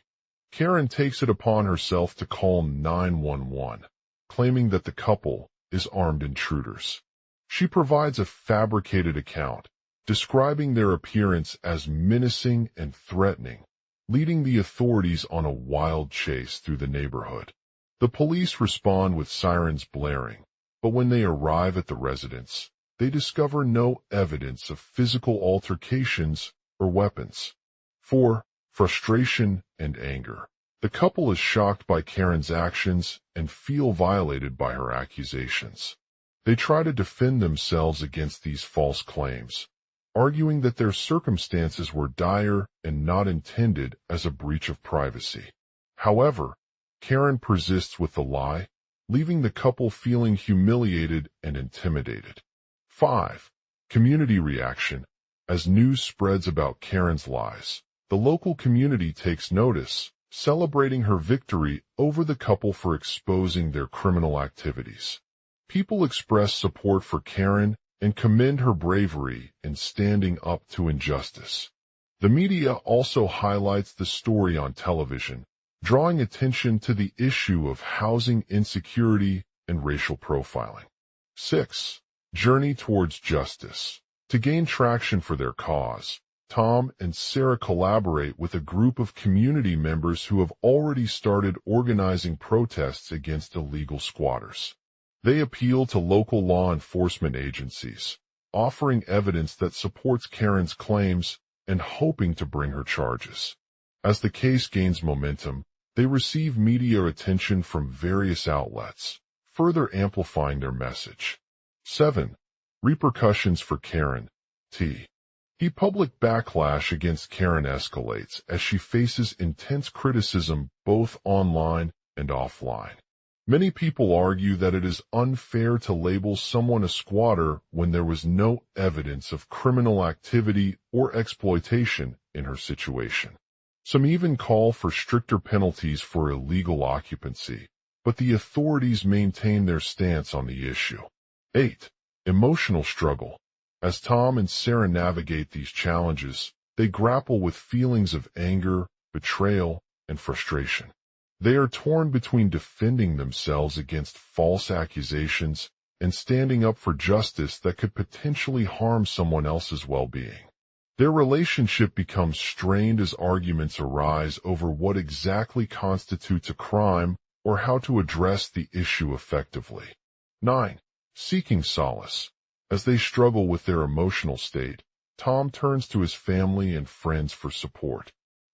Karen takes it upon herself to call 911, claiming that the couple is armed intruders. She provides a fabricated account, describing their appearance as menacing and threatening, leading the authorities on a wild chase through the neighborhood. The police respond with sirens blaring, but when they arrive at the residence, they discover no evidence of physical altercations or weapons. 4. Frustration and anger. The couple is shocked by Karen's actions and feel violated by her accusations. They try to defend themselves against these false claims, arguing that their circumstances were dire and not intended as a breach of privacy. However, Karen persists with the lie, leaving the couple feeling humiliated and intimidated. 5. Community reaction. As news spreads about Karen's lies, the local community takes notice, celebrating her victory over the couple for exposing their criminal activities. People express support for Karen and commend her bravery in standing up to injustice. The media also highlights the story on television, drawing attention to the issue of housing insecurity and racial profiling. 6. Journey towards justice. To gain traction for their cause, Tom and Sarah collaborate with a group of community members who have already started organizing protests against illegal squatters. They appeal to local law enforcement agencies, offering evidence that supports Karen's claims and hoping to bring her charges. As the case gains momentum, they receive media attention from various outlets, further amplifying their message. 7. Repercussions for Karen. The public backlash against Karen escalates as she faces intense criticism both online and offline. Many people argue that it is unfair to label someone a squatter when there was no evidence of criminal activity or exploitation in her situation. Some even call for stricter penalties for illegal occupancy, but the authorities maintain their stance on the issue. 8. Emotional struggle. As Tom and Sarah navigate these challenges, they grapple with feelings of anger, betrayal, and frustration. They are torn between defending themselves against false accusations and standing up for justice that could potentially harm someone else's well-being. Their relationship becomes strained as arguments arise over what exactly constitutes a crime or how to address the issue effectively. 9. Seeking solace. As they struggle with their emotional state, Tom turns to his family and friends for support.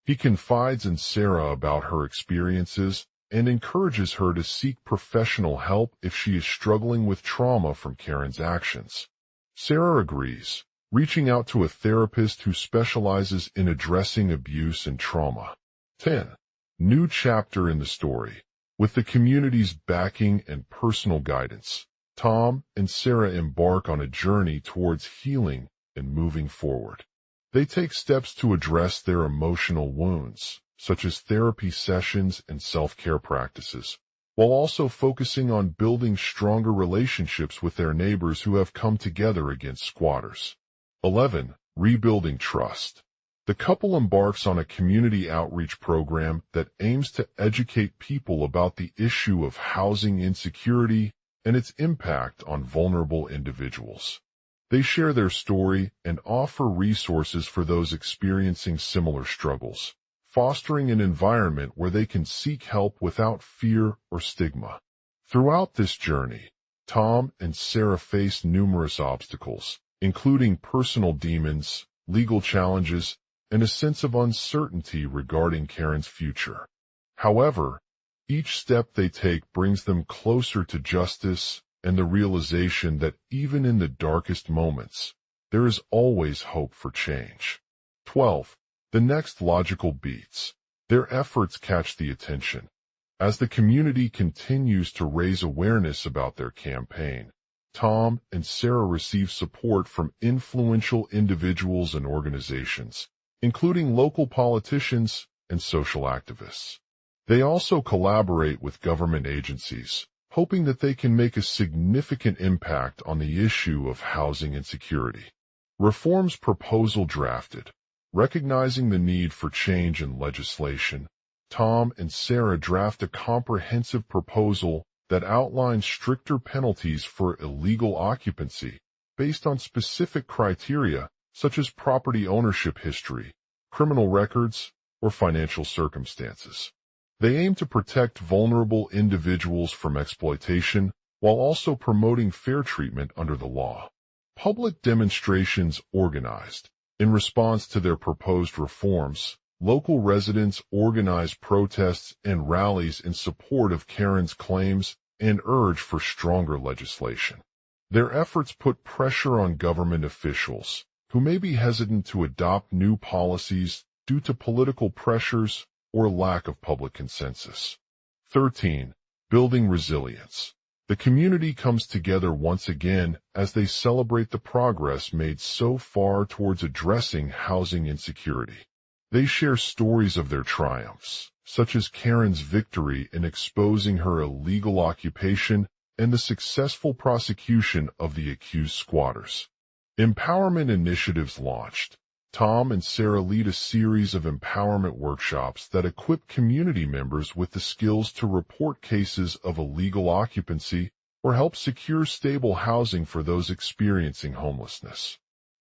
He confides in Sarah about her experiences and encourages her to seek professional help if she is struggling with trauma from Karen's actions. Sarah agrees, reaching out to a therapist who specializes in addressing abuse and trauma. 10. New chapter in the story. With the community's backing and personal guidance, Tom and Sarah embark on a journey towards healing and moving forward. They take steps to address their emotional wounds, such as therapy sessions and self-care practices, while also focusing on building stronger relationships with their neighbors who have come together against squatters. 11. Rebuilding trust. The couple embarks on a community outreach program that aims to educate people about the issue of housing insecurity and its impact on vulnerable individuals. They share their story and offer resources for those experiencing similar struggles, fostering an environment where they can seek help without fear or stigma. Throughout this journey, Tom and Sarah face numerous obstacles, including personal demons, legal challenges, and a sense of uncertainty regarding Karen's future. However, each step they take brings them closer to justice and the realization that even in the darkest moments, there is always hope for change. 12. The next logical beats. Their efforts catch the attention. As the community continues to raise awareness about their campaign, Tom and Sarah receive support from influential individuals and organizations, including local politicians and social activists. They also collaborate with government agencies, hoping that they can make a significant impact on the issue of housing insecurity. Reforms proposal drafted. Recognizing the need for change in legislation, Tom and Sarah draft a comprehensive proposal that outlines stricter penalties for illegal occupancy based on specific criteria such as property ownership history, criminal records, or financial circumstances. They aim to protect vulnerable individuals from exploitation while also promoting fair treatment under the law. Public demonstrations organized. In response to their proposed reforms, local residents organized protests and rallies in support of Karen's claims and urge for stronger legislation. Their efforts put pressure on government officials, who may be hesitant to adopt new policies due to political pressures or lack of public consensus. 13. Building resilience. The community comes together once again as they celebrate the progress made so far towards addressing housing insecurity. They share stories of their triumphs, such as Karen's victory in exposing her illegal occupation and the successful prosecution of the accused squatters. Empowerment initiatives launched. Tom and Sarah lead a series of empowerment workshops that equip community members with the skills to report cases of illegal occupancy or help secure stable housing for those experiencing homelessness.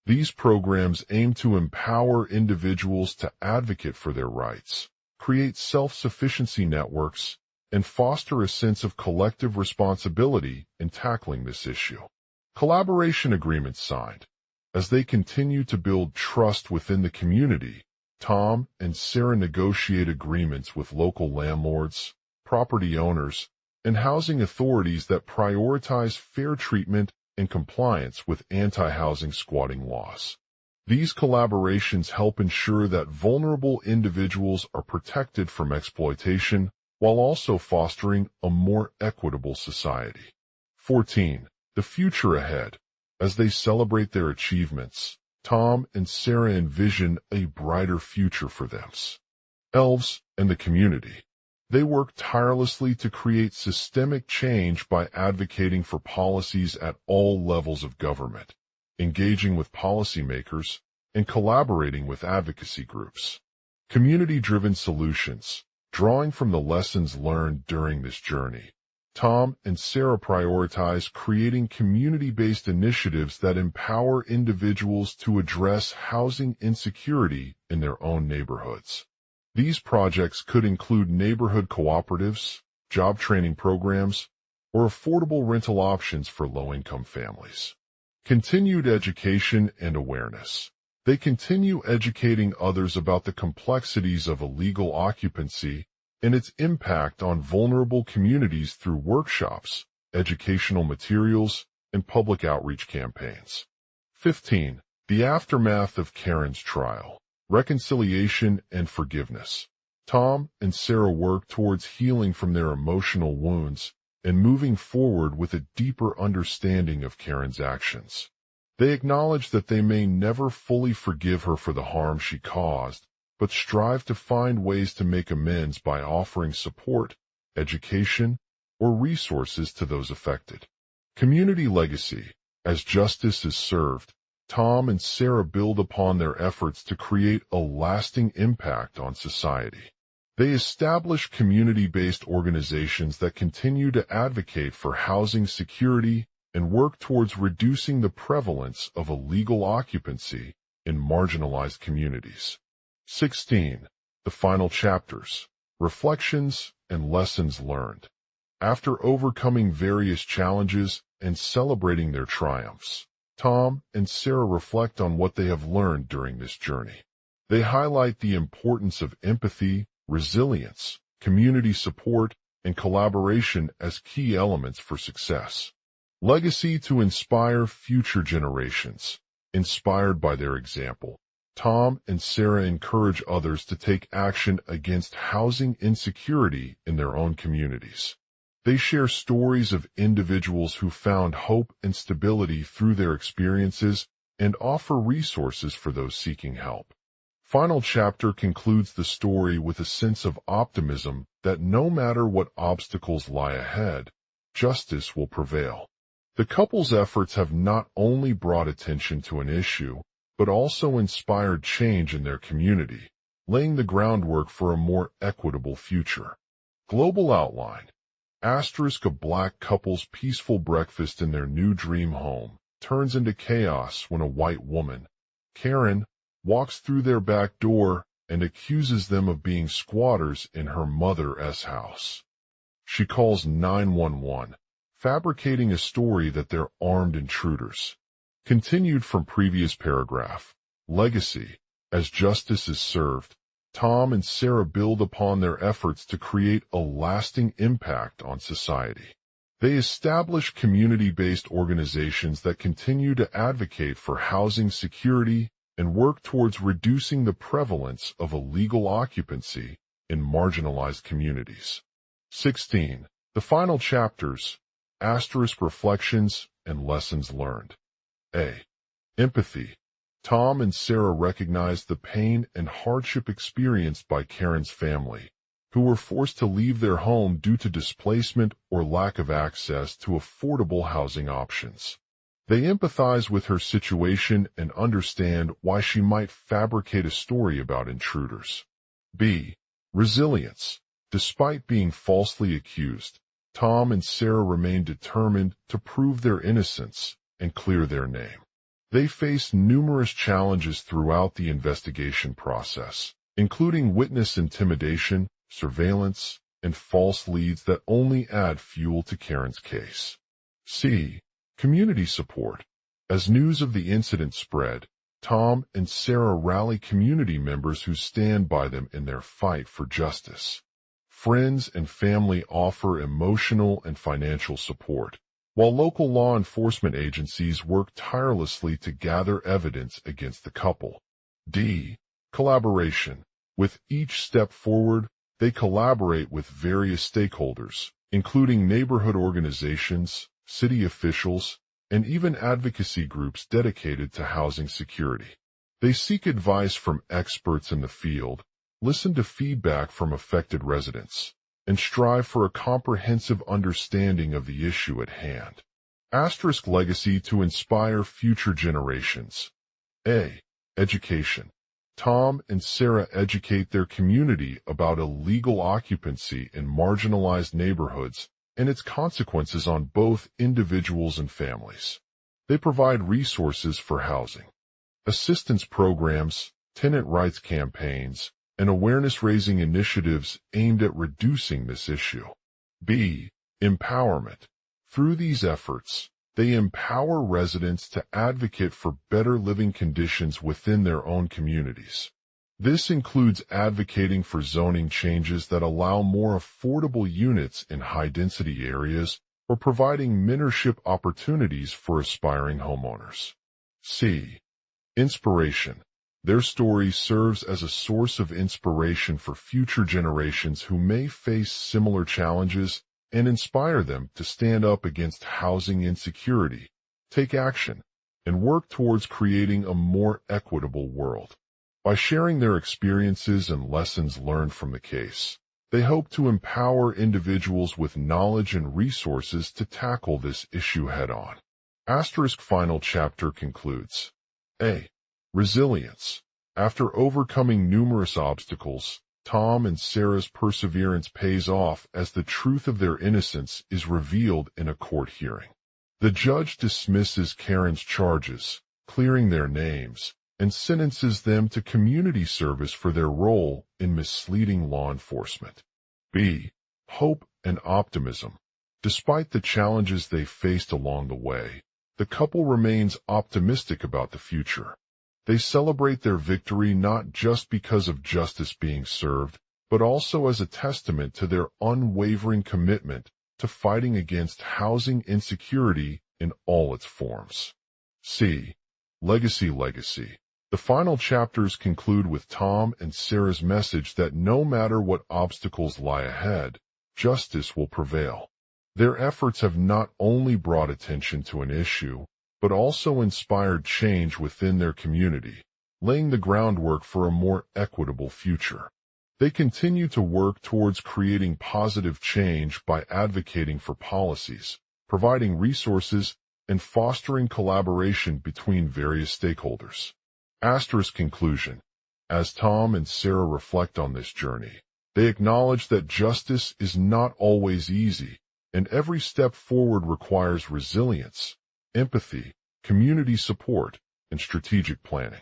These programs aim to empower individuals to advocate for their rights, create self-sufficiency networks, and foster a sense of collective responsibility in tackling this issue. Collaboration agreements signed. As they continue to build trust within the community, Tom and Sarah negotiate agreements with local landlords, property owners, and housing authorities that prioritize fair treatment and compliance with anti-housing squatting laws. These collaborations help ensure that vulnerable individuals are protected from exploitation while also fostering a more equitable society. 14. The future ahead. As they celebrate their achievements, Tom and Sarah envision a brighter future for themselves and the community. They work tirelessly to create systemic change by advocating for policies at all levels of government, engaging with policymakers, and collaborating with advocacy groups. Community-driven solutions, drawing from the lessons learned during this journey. Tom and Sarah prioritize creating community-based initiatives that empower individuals to address housing insecurity in their own neighborhoods. These projects could include neighborhood cooperatives, job training programs, or affordable rental options for low-income families. Continued education and awareness. They continue educating others about the complexities of illegal occupancy and its impact on vulnerable communities through workshops, educational materials, and public outreach campaigns. 15. The aftermath of Karen's trial. Reconciliation and forgiveness. Tom and Sarah work towards healing from their emotional wounds and moving forward with a deeper understanding of Karen's actions. They acknowledge that they may never fully forgive her for the harm she caused, but strive to find ways to make amends by offering support, education, or resources to those affected. Community legacy. As justice is served, Tom and Sarah build upon their efforts to create a lasting impact on society. They establish community-based organizations that continue to advocate for housing security and work towards reducing the prevalence of illegal occupancy in marginalized communities. 16. The final chapters. Reflections and lessons learned. After overcoming various challenges and celebrating their triumphs, Tom and Sarah reflect on what they have learned during this journey. They highlight the importance of empathy, resilience, community support, and collaboration as key elements for success. Legacy to inspire future generations. Inspired by their example, Tom and Sarah encourage others to take action against housing insecurity in their own communities. They share stories of individuals who found hope and stability through their experiences and offer resources for those seeking help. Final chapter concludes the story with a sense of optimism that no matter what obstacles lie ahead, justice will prevail. The couple's efforts have not only brought attention to an issue, but also inspired change in their community, laying the groundwork for a more equitable future. Global outline. Asterisk: a black couple's peaceful breakfast in their new dream home turns into chaos when a white woman, Karen, walks through their back door and accuses them of being squatters in her mother's house. She calls 911, fabricating a story that they're armed intruders. Continued from previous paragraph. Legacy. As justice is served, Tom and Sarah build upon their efforts to create a lasting impact on society. They establish community-based organizations that continue to advocate for housing security and work towards reducing the prevalence of illegal occupancy in marginalized communities. 16. The final chapters, asterisk: reflections and lessons learned. A. Empathy. Tom and Sarah recognize the pain and hardship experienced by Karen's family, who were forced to leave their home due to displacement or lack of access to affordable housing options. They empathize with her situation and understand why she might fabricate a story about intruders. B. Resilience. Despite being falsely accused, Tom and Sarah remain determined to prove their innocence and clear their name. They face numerous challenges throughout the investigation process, including witness intimidation, surveillance, and false leads that only add fuel to Karen's case. C. Community support. As news of the incident spread, Tom and Sarah rally community members who stand by them in their fight for justice. Friends and family offer emotional and financial support, while local law enforcement agencies work tirelessly to gather evidence against the couple. D. Collaboration. With each step forward, they collaborate with various stakeholders, including neighborhood organizations, city officials, and even advocacy groups dedicated to housing security. They seek advice from experts in the field, listen to feedback from affected residents, and strive for a comprehensive understanding of the issue at hand. Asterisk: legacy to inspire future generations. A. Education. Tom and Sarah educate their community about illegal occupancy in marginalized neighborhoods and its consequences on both individuals and families. They provide resources for housing, assistance programs, tenant rights campaigns, and awareness-raising initiatives aimed at reducing this issue. B. Empowerment. Through these efforts, they empower residents to advocate for better living conditions within their own communities. This includes advocating for zoning changes that allow more affordable units in high-density areas or providing mentorship opportunities for aspiring homeowners. C. Inspiration. Their story serves as a source of inspiration for future generations who may face similar challenges and inspire them to stand up against housing insecurity, take action, and work towards creating a more equitable world. By sharing their experiences and lessons learned from the case, they hope to empower individuals with knowledge and resources to tackle this issue head-on. Asterisk: final chapter concludes. A. Resilience. After overcoming numerous obstacles, Tom and Sarah's perseverance pays off as the truth of their innocence is revealed in a court hearing. The judge dismisses Karen's charges, clearing their names, and sentences them to community service for their role in misleading law enforcement. B. Hope and optimism. Despite the challenges they faced along the way, the couple remains optimistic about the future. They celebrate their victory not just because of justice being served, but also as a testament to their unwavering commitment to fighting against housing insecurity in all its forms. C. Legacy. The final chapters conclude with Tom and Sarah's message that no matter what obstacles lie ahead, justice will prevail. Their efforts have not only brought attention to an issue, but also inspired change within their community, laying the groundwork for a more equitable future. They continue to work towards creating positive change by advocating for policies, providing resources, and fostering collaboration between various stakeholders. Asterisk conclusion. As Tom and Sarah reflect on this journey, they acknowledge that justice is not always easy, and every step forward requires resilience, empathy, community support, and strategic planning.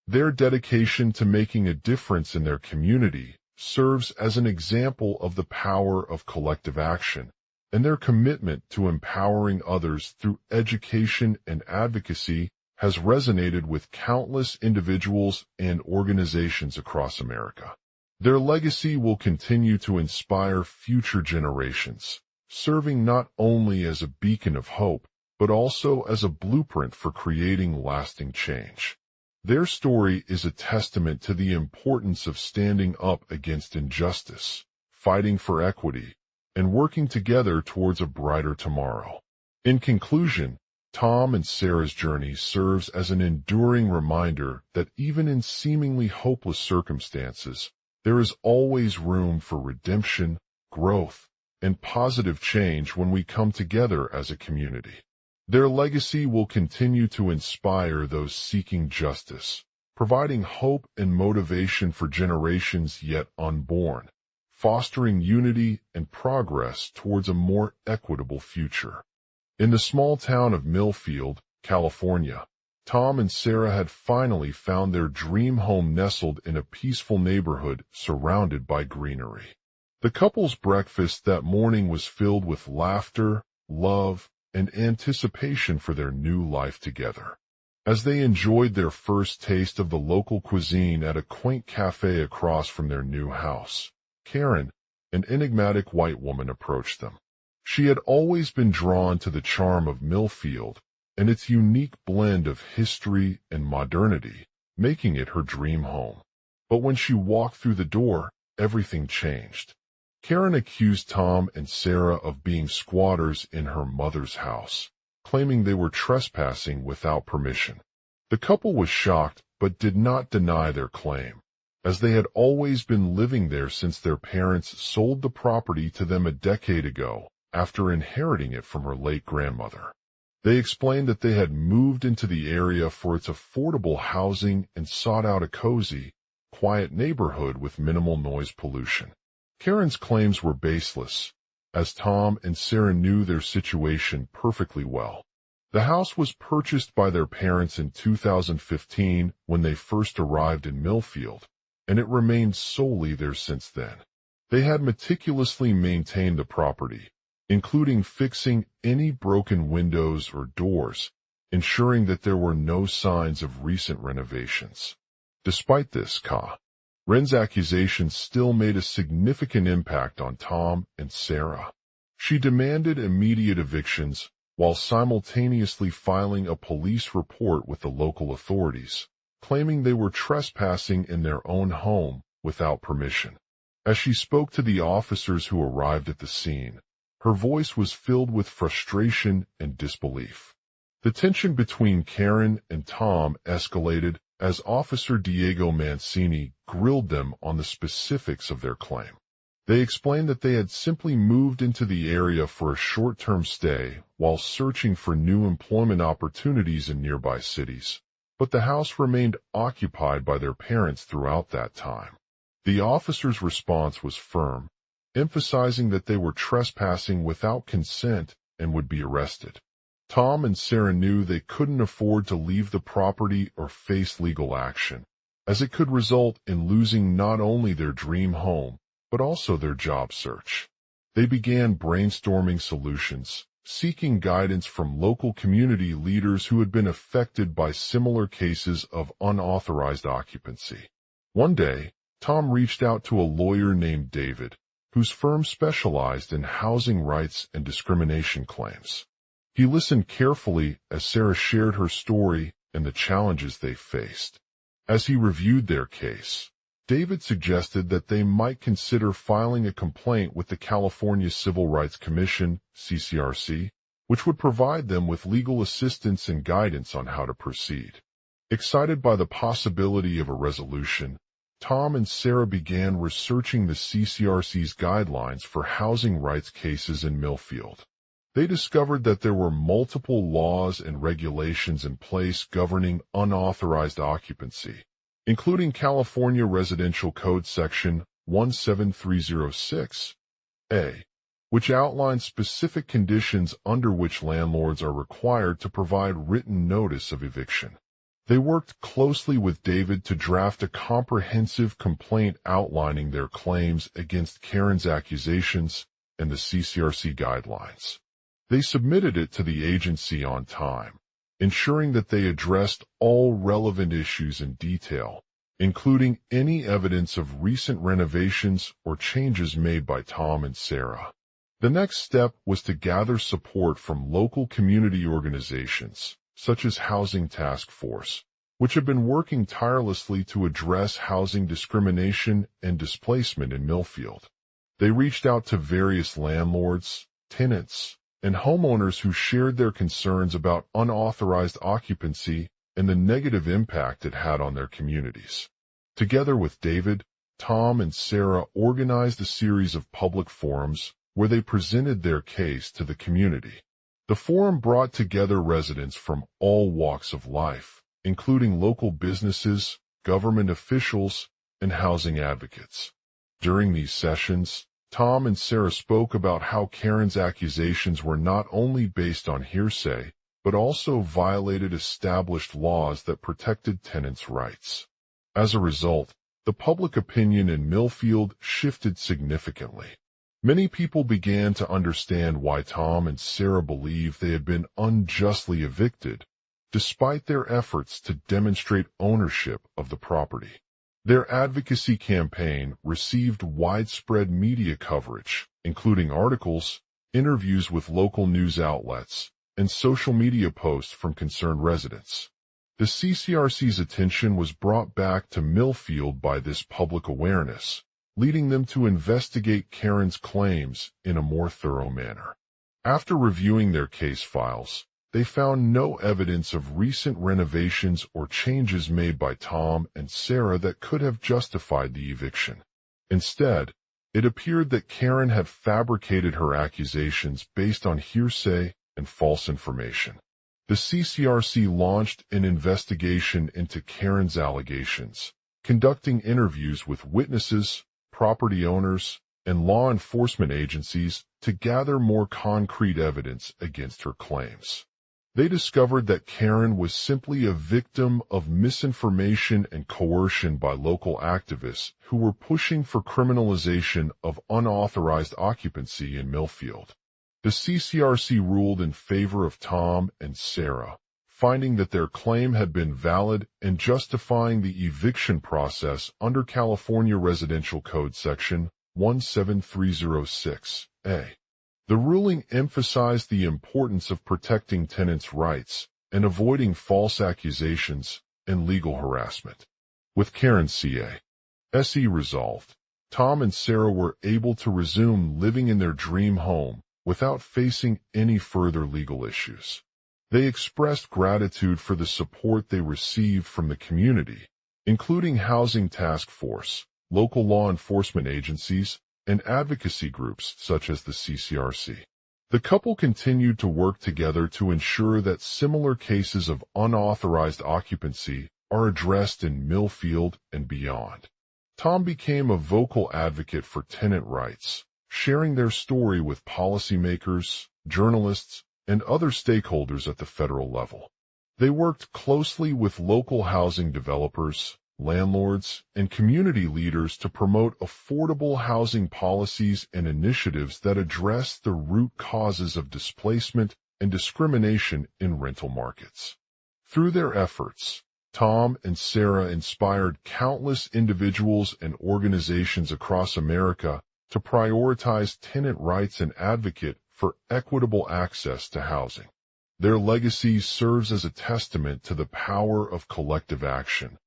Their dedication to making a difference in their community serves as an example of the power of collective action, and their commitment to empowering others through education and advocacy has resonated with countless individuals and organizations across America. Their legacy will continue to inspire future generations, serving not only as a beacon of hope, but also as a blueprint for creating lasting change. Their story is a testament to the importance of standing up against injustice, fighting for equity, and working together towards a brighter tomorrow. In conclusion, Tom and Sarah's journey serves as an enduring reminder that even in seemingly hopeless circumstances, there is always room for redemption, growth, and positive change when we come together as a community. Their legacy will continue to inspire those seeking justice, providing hope and motivation for generations yet unborn, fostering unity and progress towards a more equitable future. In the small town of Millfield, California, Tom and Sarah had finally found their dream home nestled in a peaceful neighborhood surrounded by greenery. The couple's breakfast that morning was filled with laughter, love, and anticipation for their new life together. As they enjoyed their first taste of the local cuisine at a quaint cafe across from their new house, Karen, an enigmatic white woman, approached them. She had always been drawn to the charm of Millfield and its unique blend of history and modernity, making it her dream home. But when she walked through the door, everything changed. Karen accused Tom and Sarah of being squatters in her mother's house, claiming they were trespassing without permission. The couple was shocked but did not deny their claim, as they had always been living there since their parents sold the property to them a decade ago after inheriting it from her late grandmother. They explained that they had moved into the area for its affordable housing and sought out a cozy, quiet neighborhood with minimal noise pollution. Karen's claims were baseless, as Tom and Sarah knew their situation perfectly well. The house was purchased by their parents in 2015 when they first arrived in Millfield, and it remained solely theirs since then. They had meticulously maintained the property, including fixing any broken windows or doors, ensuring that there were no signs of recent renovations. Despite this, Karen's accusations still made a significant impact on Tom and Sarah. She demanded immediate evictions while simultaneously filing a police report with the local authorities, claiming they were trespassing in their own home without permission. As she spoke to the officers who arrived at the scene, her voice was filled with frustration and disbelief. The tension between Karen and Tom escalated as Officer Diego Mancini grilled them on the specifics of their claim. They explained that they had simply moved into the area for a short-term stay while searching for new employment opportunities in nearby cities, but the house remained occupied by their parents throughout that time. The officer's response was firm, emphasizing that they were trespassing without consent and would be arrested. Tom and Sarah knew they couldn't afford to leave the property or face legal action, as it could result in losing not only their dream home, but also their job search. They began brainstorming solutions, seeking guidance from local community leaders who had been affected by similar cases of unauthorized occupancy. One day, Tom reached out to a lawyer named David, whose firm specialized in housing rights and discrimination claims. He listened carefully as Sarah shared her story and the challenges they faced. As he reviewed their case, David suggested that they might consider filing a complaint with the California Civil Rights Commission, CCRC, which would provide them with legal assistance and guidance on how to proceed. Excited by the possibility of a resolution, Tom and Sarah began researching the CCRC's guidelines for housing rights cases in Millfield. They discovered that there were multiple laws and regulations in place governing unauthorized occupancy, including California Residential Code Section 17306A, which outlines specific conditions under which landlords are required to provide written notice of eviction. They worked closely with David to draft a comprehensive complaint outlining their claims against Karen's accusations and the CCRC guidelines. They submitted it to the agency on time, ensuring that they addressed all relevant issues in detail, including any evidence of recent renovations or changes made by Tom and Sarah. The next step was to gather support from local community organizations, such as Housing Task Force, which have been working tirelessly to address housing discrimination and displacement in Millfield. They reached out to various landlords, tenants, and homeowners who shared their concerns about unauthorized occupancy and the negative impact it had on their communities. Together with David, Tom and Sarah organized a series of public forums where they presented their case to the community. The forum brought together residents from all walks of life, including local businesses, government officials, and housing advocates. During these sessions, Tom and Sarah spoke about how Karen's accusations were not only based on hearsay, but also violated established laws that protected tenants' rights. As a result, the public opinion in Millfield shifted significantly. Many people began to understand why Tom and Sarah believed they had been unjustly evicted, despite their efforts to demonstrate ownership of the property. Their advocacy campaign received widespread media coverage, including articles, interviews with local news outlets, and social media posts from concerned residents. The CCRC's attention was brought back to Millfield by this public awareness, leading them to investigate Karen's claims in a more thorough manner. After reviewing their case files, they found no evidence of recent renovations or changes made by Tom and Sarah that could have justified the eviction. Instead, it appeared that Karen had fabricated her accusations based on hearsay and false information. The CCRC launched an investigation into Karen's allegations, conducting interviews with witnesses, property owners, and law enforcement agencies to gather more concrete evidence against her claims. They discovered that Karen was simply a victim of misinformation and coercion by local activists who were pushing for criminalization of unauthorized occupancy in Millfield. The CCRC ruled in favor of Tom and Sarah, finding that their claim had been valid and justifying the eviction process under California Residential Code Section 17306A. The ruling emphasized the importance of protecting tenants' rights and avoiding false accusations and legal harassment. With Karen's CA.SE resolved, Tom and Sarah were able to resume living in their dream home without facing any further legal issues. They expressed gratitude for the support they received from the community, including Housing Task Force, local law enforcement agencies, and advocacy groups such as the CCRC. The couple continued to work together to ensure that similar cases of unauthorized occupancy are addressed in Millfield and beyond. Tom became a vocal advocate for tenant rights, sharing their story with policymakers, journalists, and other stakeholders at the federal level. They worked closely with local housing developers, landlords, and community leaders to promote affordable housing policies and initiatives that address the root causes of displacement and discrimination in rental markets. Through their efforts, Tom and Sarah inspired countless individuals and organizations across America to prioritize tenant rights and advocate for equitable access to housing. Their legacy serves as a testament to the power of collective action,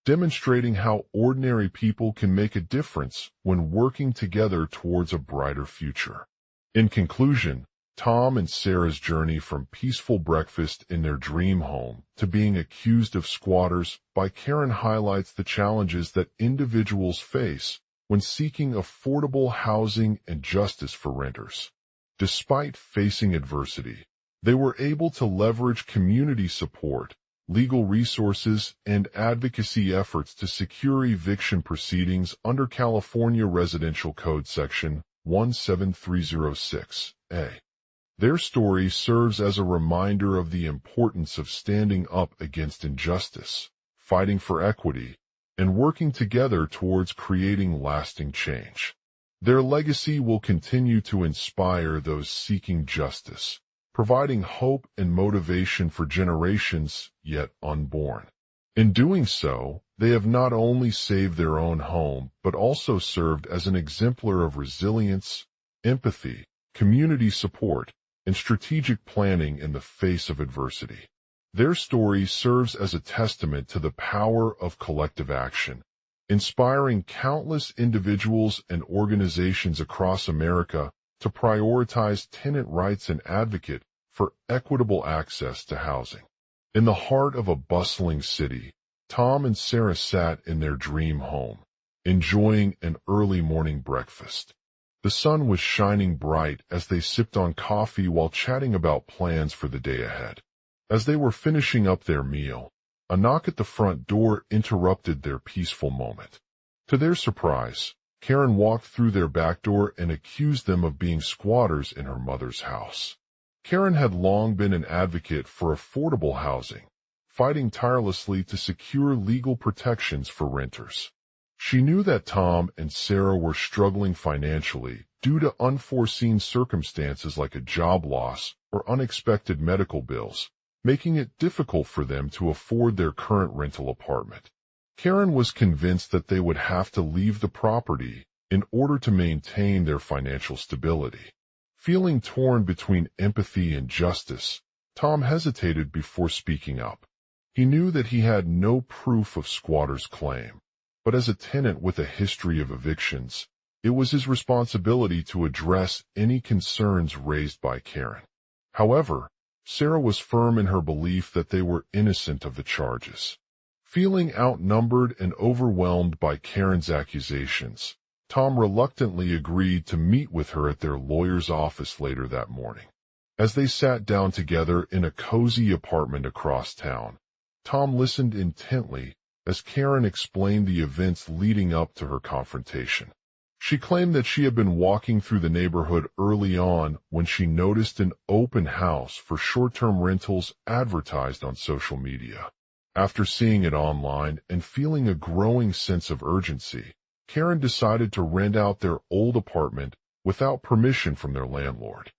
demonstrating how ordinary people can make a difference when working together towards a brighter future. In conclusion, Tom and Sarah's journey from peaceful breakfast in their dream home to being accused of squatters by Karen highlights the challenges that individuals face when seeking affordable housing and justice for renters. Despite facing adversity, they were able to leverage community support, legal resources, and advocacy efforts to secure eviction proceedings under California Residential Code Section 17306A. Their story serves as a reminder of the importance of standing up against injustice, fighting for equity, and working together towards creating lasting change. Their legacy will continue to inspire those seeking justice, providing hope and motivation for generations yet unborn. In doing so, they have not only saved their own home, but also served as an exemplar of resilience, empathy, community support, and strategic planning in the face of adversity. Their story serves as a testament to the power of collective action, inspiring countless individuals and organizations across America to prioritize tenant rights and advocate for equitable access to housing. In the heart of a bustling city, Tom and Sarah sat in their dream home, enjoying an early morning breakfast. The sun was shining bright as they sipped on coffee while chatting about plans for the day ahead. As they were finishing up their meal, a knock at the front door interrupted their peaceful moment. To their surprise, Karen walked through their back door and accused them of being squatters in her mother's house. Karen had long been an advocate for affordable housing, fighting tirelessly to secure legal protections for renters. She knew that Tom and Sarah were struggling financially due to unforeseen circumstances like a job loss or unexpected medical bills, making it difficult for them to afford their current rental apartment. Karen was convinced that they would have to leave the property in order to maintain their financial stability. Feeling torn between empathy and justice, Tom hesitated before speaking up. He knew that he had no proof of squatter's claim, but as a tenant with a history of evictions, it was his responsibility to address any concerns raised by Karen. However, Sarah was firm in her belief that they were innocent of the charges. Feeling outnumbered and overwhelmed by Karen's accusations, Tom reluctantly agreed to meet with her at their lawyer's office later that morning. As they sat down together in a cozy apartment across town, Tom listened intently as Karen explained the events leading up to her confrontation. She claimed that she had been walking through the neighborhood early on when she noticed an open house for short-term rentals advertised on social media. After seeing it online and feeling a growing sense of urgency, Karen decided to rent out their old apartment without permission from their landlord.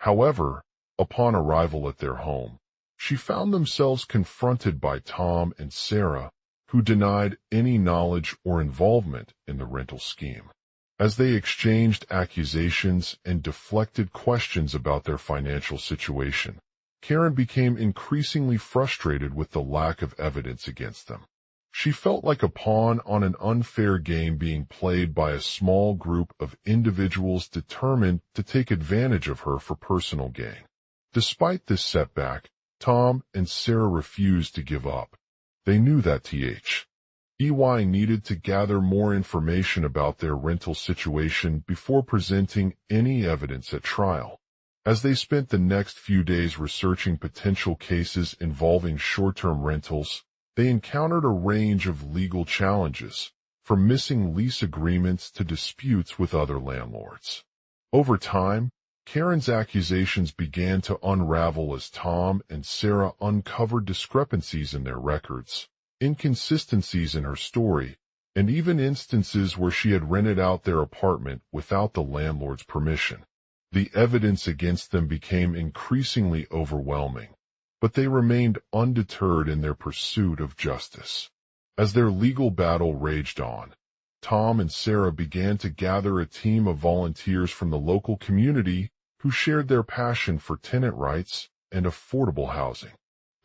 However, upon arrival at their home, she found themselves confronted by Tom and Sarah, who denied any knowledge or involvement in the rental scheme. As they exchanged accusations and deflected questions about their financial situation, Karen became increasingly frustrated with the lack of evidence against them. She felt like a pawn on an unfair game being played by a small group of individuals determined to take advantage of her for personal gain. Despite this setback, Tom and Sarah refused to give up. They knew that EY needed to gather more information about their rental situation before presenting any evidence at trial. As they spent the next few days researching potential cases involving short-term rentals, they encountered a range of legal challenges, from missing lease agreements to disputes with other landlords. Over time, Karen's accusations began to unravel as Tom and Sarah uncovered discrepancies in their records, inconsistencies in her story, and even instances where she had rented out their apartment without the landlord's permission. The evidence against them became increasingly overwhelming, but they remained undeterred in their pursuit of justice. As their legal battle raged on, Tom and Sarah began to gather a team of volunteers from the local community who shared their passion for tenant rights and affordable housing.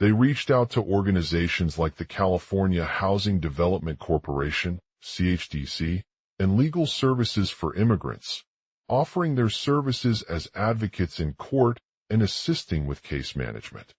They reached out to organizations like the California Housing Development Corporation, CHDC, and Legal Services for Immigrants, offering their services as advocates in court and assisting with case management.